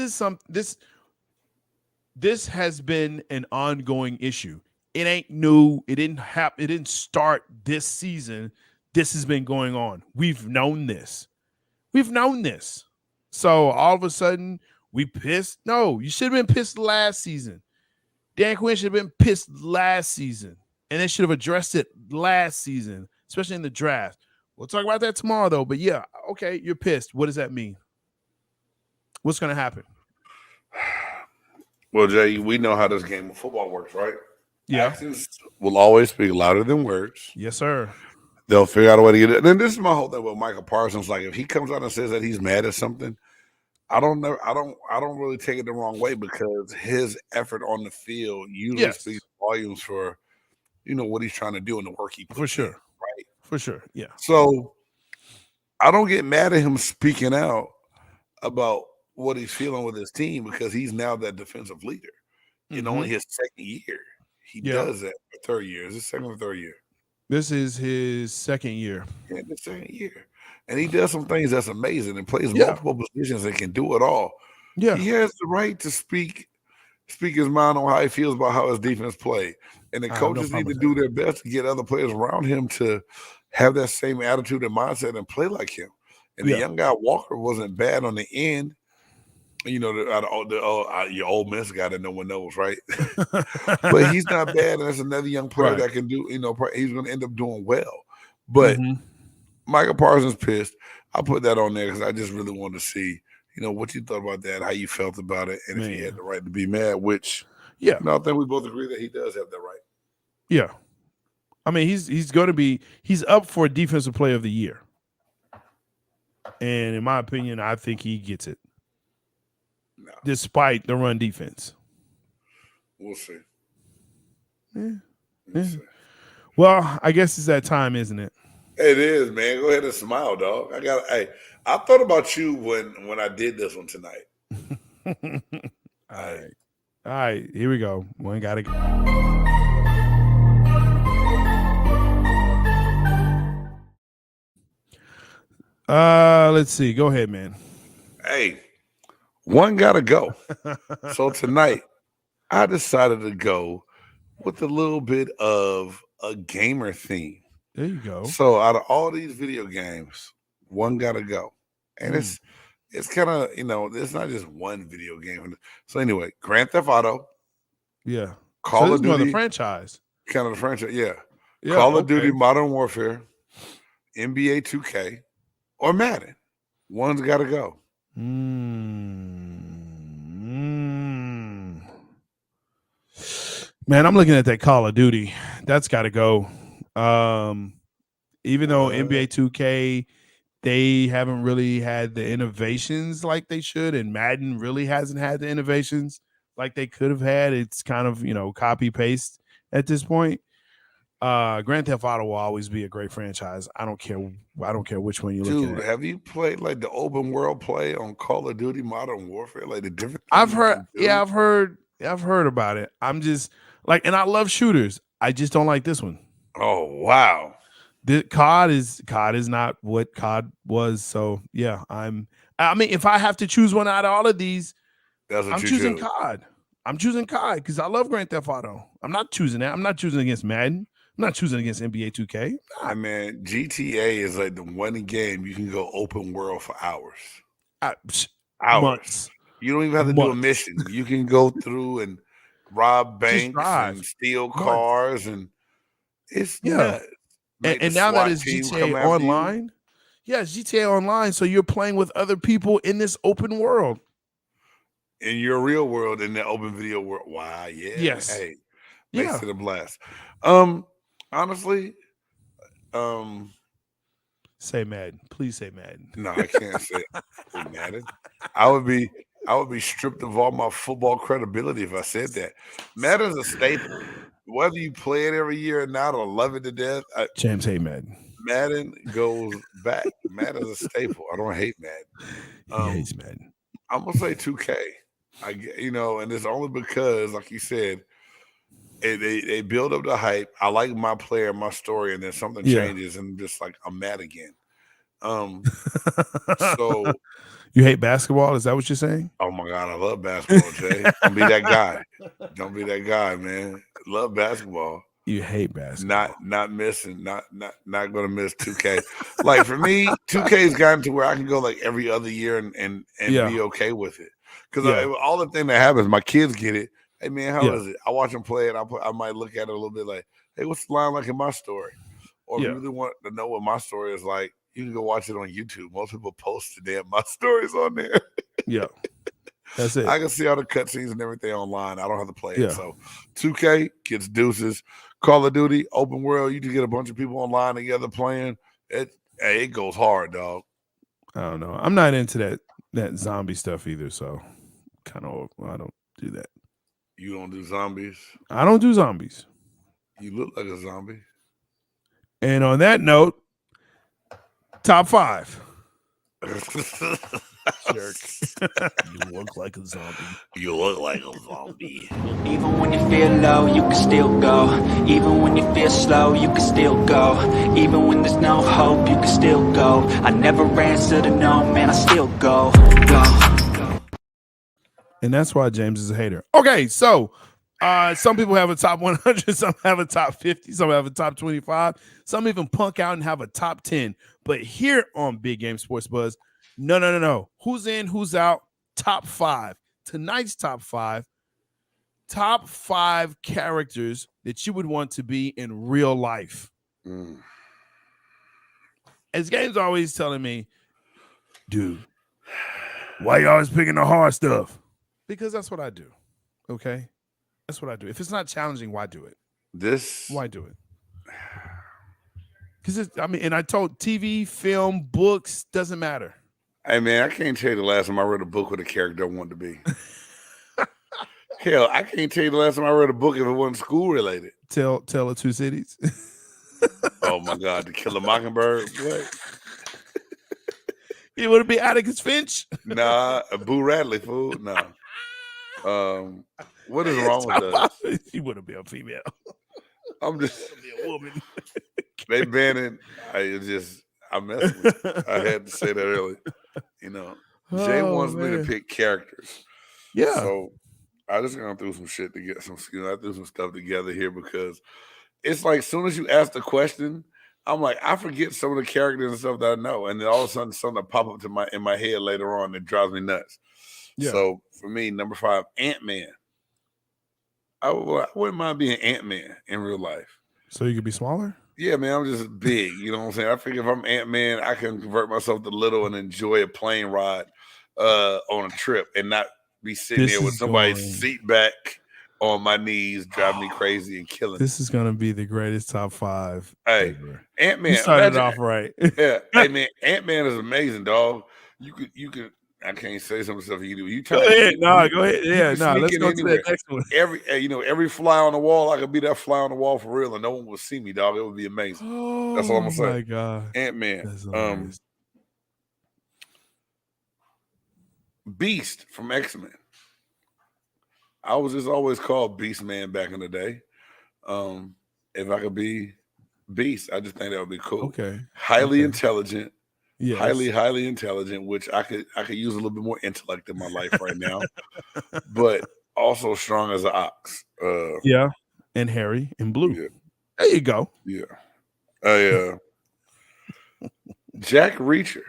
has been an ongoing issue. It ain't new. It didn't happen. It didn't start this season. This has been going on. We've known this. So all of a sudden we pissed. No, you should have been pissed last season. Dan Quinn should have been pissed last season, and they should have addressed it last season, especially in the draft. We'll talk about that tomorrow, though. But, yeah, okay, you're pissed. What does that mean? What's going to happen? Well, Jay, we know how this game of football works, right? Yeah. Actions will always speak louder than words. Yes, sir. They'll figure out a way to get it. And then this is my whole thing with Michael Parsons. Like, if he comes out and says that he's mad at something, I don't really take it the wrong way because his effort on the field usually speaks volumes for, what he's trying to do and the work he puts for sure, in, right? For sure, yeah. So I don't get mad at him speaking out about what he's feeling with his team because he's now that defensive leader. In only his second year, he does that. Third year, is his second or third year? This is his second year. Yeah, the second year. And he does some things that's amazing and plays multiple positions and can do it all. Yeah. He has the right to speak his mind on how he feels about how his defense played. And the coaches need to do their best to get other players around him to have that same attitude and mindset and play like him. And the young guy Walker wasn't bad on the end. You know, your Ole Miss guy that no one knows, right? But he's not bad, and there's another young player that can do. You know, he's going to end up doing well. But Michael Parsons pissed. I put that on there because I just really wanted to see, you know, what you thought about that, how you felt about it, and if he had the right to be mad. Which, I think we both agree that he does have that right. Yeah, I mean, he's going to be up for Defensive Player of the Year, and in my opinion, I think he gets it. No. Despite the run defense. We'll see. We'll see. Well, I guess it's that time, isn't it? It is, man. Go ahead and smile, dog. I thought about you when I did this one tonight. All right. Here we go. One gotta go. Let's see. Go ahead, man. Hey. One gotta go. So tonight, I decided to go with a little bit of a gamer theme. There you go. So out of all these video games, one gotta go. And it's kind of, you know, it's not just one video game. So anyway, Grand Theft Auto. Yeah. Call of Duty. The franchise. Kind of the franchise, yeah. Call of Duty Modern Warfare, NBA 2K, or Madden. One's gotta go. Man, I'm looking at that Call of Duty. That's got to go. Even though NBA 2K, they haven't really had the innovations like they should, and Madden really hasn't had the innovations like they could have had. It's kind of, you know, copy paste at this point. Grand Theft Auto will always be a great franchise. I don't care which one you look at. Dude, have you played like the open world play on Call of Duty Modern Warfare? Like the different I've heard about it. I'm just like, and I love shooters. I just don't like this one. Oh wow. The COD is not what COD was. So yeah, I mean, if I have to choose one out of all of these, I'm choosing COD. I'm choosing COD because I love Grand Theft Auto. I'm not choosing that. I'm not choosing against Madden. I'm not choosing against NBA 2K. I mean, GTA is like the one game you can go open world for hours. Months. You don't even have to do a mission. You can go through and rob banks and steal cars, and it's nuts. And now that it's GTA Online. Yeah, it's GTA Online. So you're playing with other people in this open world. In your real world, in the open video world. Wow, yeah. Yes. Hey, makes it a blast. Honestly, say Madden. Please say Madden. No, I can't say Madden. I would be stripped of all my football credibility if I said that. Madden's a staple. Whether you play it every year or not, or love it to death. James hate Madden. Madden goes back. Madden's a staple. I don't hate Madden. He hates Madden. I'm gonna say 2K. And it's only because, like you said, they build up the hype. I like my player, my story, and then something changes, and just like I'm mad again. So you hate basketball? Is that what you're saying? Oh my God, I love basketball, Jay. Don't be that guy. Don't be that guy, man. Love basketball. You hate basketball. Not missing. Not gonna miss 2K. Like for me, 2K's gotten to where I can go like every other year and be okay with it. Because all the thing that happens, my kids get it. Hey man, how is it? I watch them play it. I might look at it a little bit like, hey, what's the line like in my story? Or if you really want to know what my story is like, you can go watch it on YouTube. Most people post the damn my stories on there. Yeah. That's it. I can see all the cutscenes and everything online. I don't have to play it. So 2K gets deuces. Call of Duty, open world, you just get a bunch of people online together playing. It goes hard, dog. I don't know. I'm not into that zombie stuff either, so I don't do that. You don't do zombies? I don't do zombies. You look like a zombie. And on that note, top 5. Jerk. You look like a zombie. You look like a zombie. Even when you feel low, you can still go. Even when you feel slow, you can still go. Even when there's no hope, you can still go. I never answer to no, man, I still go. And that's why James is a hater. Okay, so some people have a top 100, some have a top 50, some have a top 25, some even punk out and have a top 10. But here on Big Game Sports Buzz, no. Who's in, who's out, top 5. Tonight's top 5. Top 5 characters that you would want to be in real life. As Game's always telling me, dude, why you always picking the hard stuff? Because that's what I do. Okay? That's what I do. If it's not challenging, why do it? Why do it? Because and I told TV, film, books, doesn't matter. Hey man, I can't tell you the last time I read a book with a character I wanted to be. Hell, I can't tell you the last time I read a book if it wasn't school related. Tale of Two Cities. Oh my God, To Kill a Mockingbird. What? You want to be Atticus Finch? Nah, Boo Radley, fool. No. What is wrong with us? You want to be a female. I'm just be a woman. They banning. I messed with you. I had to say that earlier. You know, Jay wants me to pick characters. Yeah. So I just gonna throw some shit to get some. I threw some stuff together here because it's like as soon as you ask the question, I'm like, I forget some of the characters and stuff that I know, and then all of a sudden something pop up in my head later on that drives me nuts. Yeah. So for me, number 5, Ant-Man. I wouldn't mind being Ant-Man in real life. So you could be smaller? Yeah, man, I'm just big. You know what I'm saying? I figure if I'm Ant-Man, I can convert myself to little and enjoy a plane ride on a trip and not be sitting there with somebody's seat back on my knees, driving me crazy and killing. This is gonna be the greatest top 5. Hey, Ant-Man, you started off right. Yeah, hey man, Ant-Man is amazing, dog. You could. I can't say some stuff you do. Go ahead. Yeah, let's go to the next one. Every fly on the wall, I could be that fly on the wall for real, and no one would see me, dog. It would be amazing. Oh, that's all I'm gonna say. Oh my God, Ant-Man, Beast from X-Men. I was just always called Beast Man back in the day. If I could be Beast, I just think that would be cool. Okay, highly intelligent. Yes. Highly intelligent, which I could use a little bit more intellect in my life right now, but also strong as an ox. And hairy and blue. Yeah. There you go. Yeah. Jack Reacher.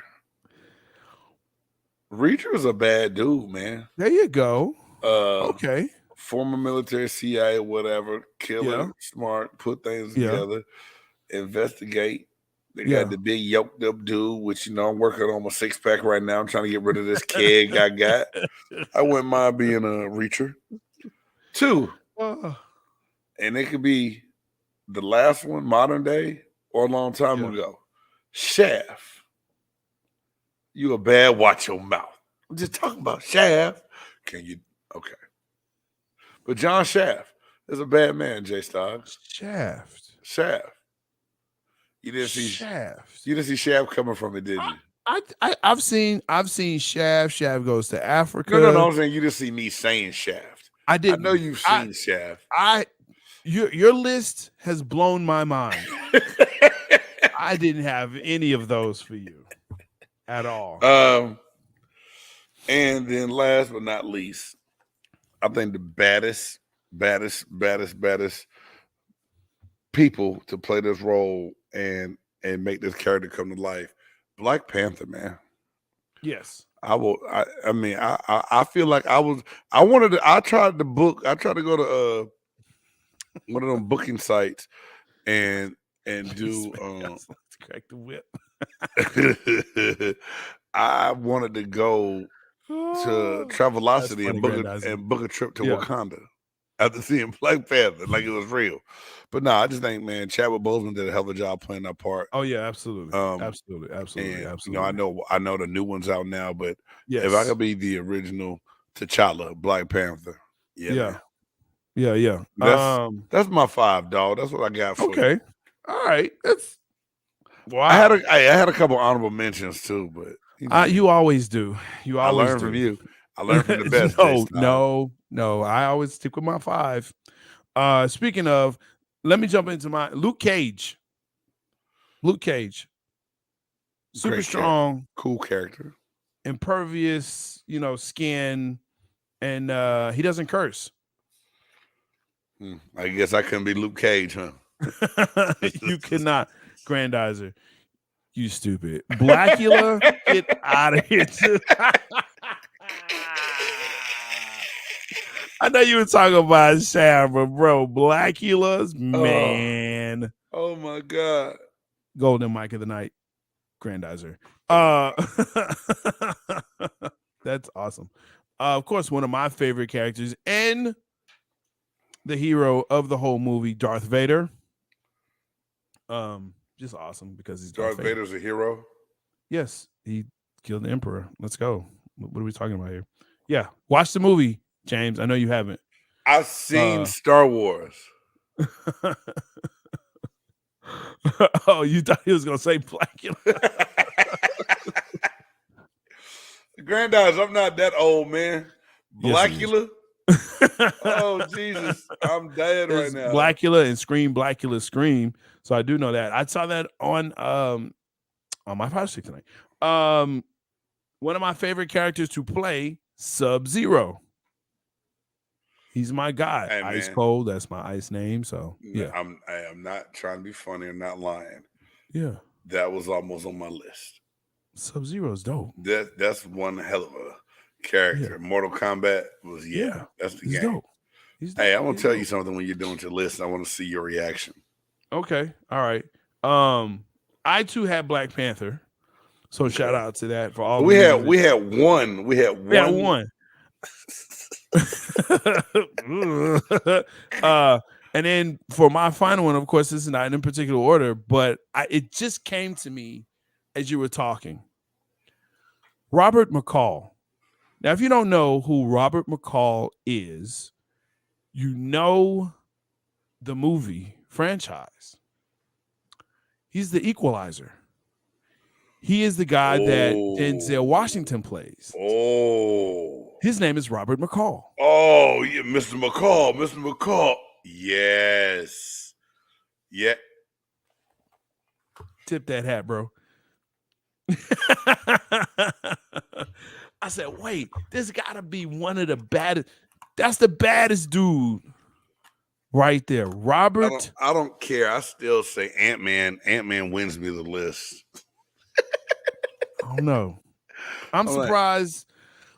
Reacher is a bad dude, man. There you go. Okay. Former military, CIA, whatever. Killer, smart, put things together, investigate. They got the big yoked up dude, which, I'm working on my 6-pack right now. I'm trying to get rid of this keg I got. I wouldn't mind being a Reacher. 2. And it could be the last one, modern day, or a long time ago. Shaft. You a bad, watch your mouth. I'm just talking about Shaft. Okay. But John Shaft is a bad man, Jay Stoggs. Shaft. You didn't see Shaft. You didn't see Shaft coming from it, did you? I've seen Shaft. Shaft goes to Africa. No. I'm saying you didn't see me saying Shaft. I didn't. I know you've seen Shaft. Your list has blown my mind. I didn't have any of those for you at all. And then last but not least, I think the baddest people to play this role and make this character come to life. Black Panther, man. Yes. I feel like I tried to go to one of them booking sites and do crack the whip. I wanted to go to Travelocity and book a trip to Wakanda after seeing Black Panther, like it was real. But no, I just think, man, Chadwick Boseman did a hell of a job playing that part. Oh yeah, absolutely. Absolutely. I know the new one's out now, but if I could be the original T'Challa, Black Panther, yeah. That's my 5, dog. That's what I got for you. Okay. All right. That's wow. I had a couple honorable mentions too, but you always do. I learned from you. I learned from the best. No. I always stick with my 5. Speaking of, let me jump into my Luke Cage. Super Great strong, cool character, impervious, skin, and he doesn't curse. I guess I couldn't be Luke Cage, huh? You cannot. Grandizer, you stupid. Blackula, get out of here. I know you were talking about Sharon, but bro, Blackulas, man. Oh my God. Golden Mike of the Night, Grandizer. That's awesome. Of course, one of my favorite characters and the hero of the whole movie, Darth Vader. Just awesome because he's Darth Vader's a hero. Yes, he killed the Emperor. Let's go. What are we talking about here? Yeah, watch the movie, James. I know you haven't. I've seen Star Wars. Oh, you thought he was gonna say Blackula? Grandize, I'm not that old, man. Blackula. Yes, Oh Jesus, I'm dead right now. Blackula and Blackula Scream. So I do know that. I saw that on my Fire Stick tonight. One of my favorite characters to play, Sub-Zero. He's my guy. Hey, Ice man. Cold. That's my ice name. So yeah, I am not trying to be funny. I'm not lying. Yeah, that was almost on my list. Sub-Zero's dope. That's one hell of a character. Yeah. Mortal Kombat was that's the game. Dope. Hey, I'm gonna tell you something when you're doing your list. I want to see your reaction. Okay, all right. I too had Black Panther, so shout out to that for all. We had one. And then for my final one, of course, this is not in particular order, but it just came to me as you were talking. Robert McCall. Now, if you don't know who Robert McCall is, you know the movie franchise. He's the Equalizer. He is the guy that Denzel Washington plays. Oh. His name is Robert McCall. Oh, yeah, Mr. McCall. Mr. McCall. Yes. Yeah. Tip that hat, bro. I said, wait, this got to be one of the baddest. That's the baddest dude right there. Robert. I don't care. I still say Ant-Man. Ant-Man wins me the list. I don't know. I'm surprised.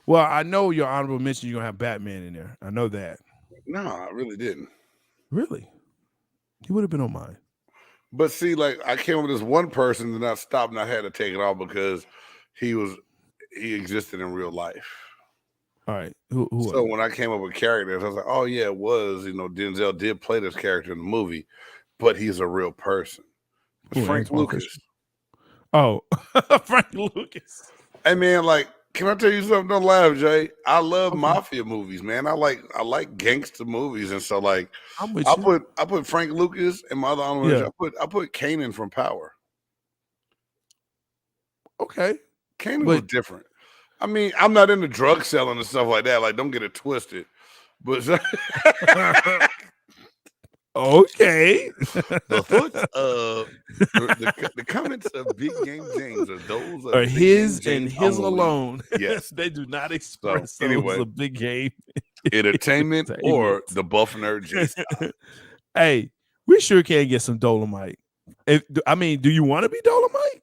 Well, I know your honorable mention, you're going to have Batman in there. I know that. No, I really didn't. Really? He would have been on mine. But see, like, I came up with this one person and I stopped and I had to take it off because he existed in real life. All right. Who so when I came up with characters, I was like, oh, yeah, it was. Denzel did play this character in the movie, but he's a real person. Frank Lucas. Oh, Frank Lucas. Hey, man, like, can I tell you something? Don't laugh, Jay. I love mafia movies, man. I like gangster movies, and so like I put Frank Lucas and my other honorable. I put Kanan from Power. Okay, Kanan was different. I mean, I'm not into drug selling and stuff like that. Like, don't get it twisted. But okay, the thoughts of the comments of Big Game James are those are his and his alone. Yes, they do not express those of Big Game entertainment or the Buff Nerd J. Hey, we sure can get some Dolomite. Do you want to be Dolomite?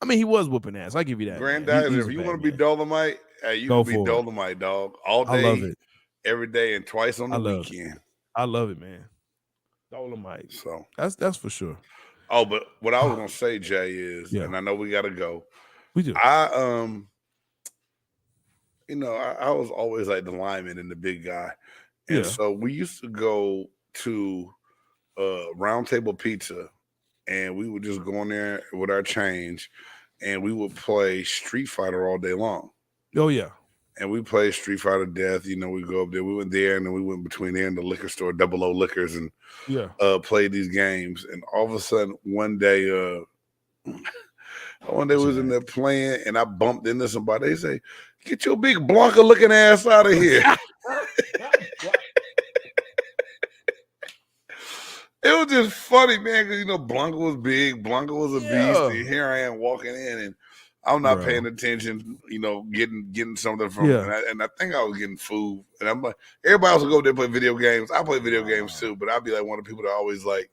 I mean, he was whooping ass. I give you that. Granddad, if you want to be Dolomite, you can be Dolomite, dog. All day, I love it. Every day, and twice on the weekend. I love it, man. Dolomite. So that's for sure. Oh, but what I was gonna say, Jay, is, and I know we gotta go. We do. I was always like the lineman and the big guy. And so we used to go to Round Table Pizza, and we would just go in there with our change, and we would play Street Fighter all day long. Oh yeah. And we played Street Fighter Death. We go up there. We went there, and then we went between there and the liquor store, 00 Liquors, and played these games. And all of a sudden, one day we was in there playing, and I bumped into somebody. They say, "Get your big Blanca-looking ass out of here." It was just funny, man, because, Blanca was big. Blanca was a beast. And here I am walking in, and I'm not paying attention, getting something from and I think I was getting food. And I'm like, everybody else will go there and play video games. I play video games too, but I'd be like one of the people that always like,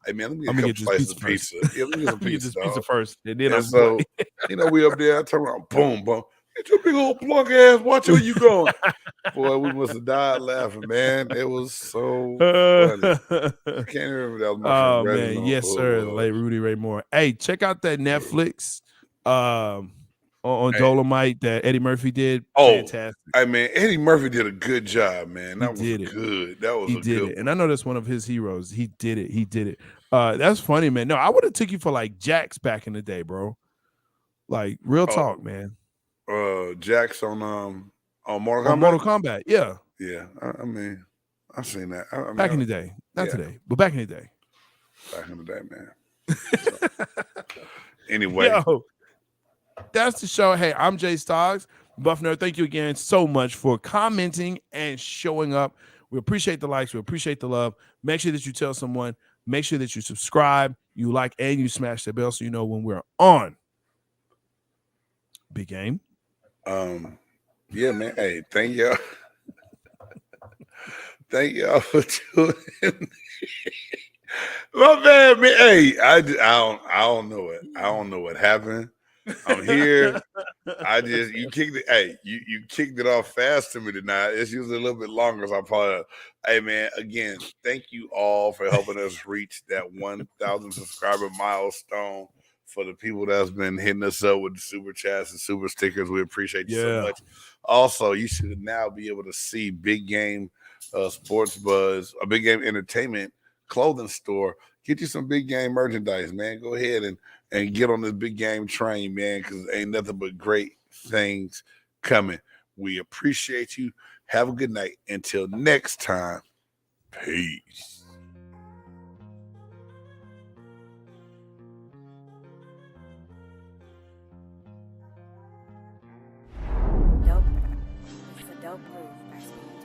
hey man, let me get a couple slices of pizza. Yeah, let me get some pizza. Pizza first. And then we up there, I turn around, boom, boom. Get your big old plunk ass. Watch where you going. Boy, we must have died laughing, man. It was so funny. I can't remember that was my friend Oh Brandon. man, yes sir, the late Rudy Ray Moore. Hey, check out that Netflix on Hey. Dolomite that Eddie Murphy did. Oh, Fantastic. I mean, Eddie Murphy did a good job, man. He That was did it. good. That was He a did good it, one. and I know that's one of his heroes. He did it. He did it. That's funny, man. No, I would have took you for like Jax back in the day, bro. Like real talk, man. Jax on Mortal Kombat. On Mortal Kombat, yeah. Yeah, I mean, I've seen that. I mean, Back in the day, not today, but back in the day. Back in the day, man. So, anyway, yo, that's the show. Hey, I'm Jay Stoggs. Buffner, thank you again so much for commenting and showing up. We appreciate the likes. We appreciate the love. Make sure that you tell someone. Make sure that you subscribe, you like, and you smash the bell so you know when we're on. Big game. Yeah, man. Hey, thank y'all. Thank y'all for tuning in. My bad, man. Hey, I don't know it. I don't know what happened. I'm here. You kicked it. Hey, you kicked it off fast to me tonight. It's usually a little bit longer, so I probably. Hey, man. Again, thank you all for helping us reach that 1,000 subscriber milestone. For the people that's been hitting us up with the super chats and super stickers, we appreciate you so much. Also, you should now be able to see Big Game Sports Buzz, a Big Game Entertainment clothing store. Get you some Big Game merchandise, man. Go ahead and get on this Big Game train, man, because ain't nothing but great things coming. We appreciate you. Have a good night. Until next time, peace. Dope. It's a dope move, I see.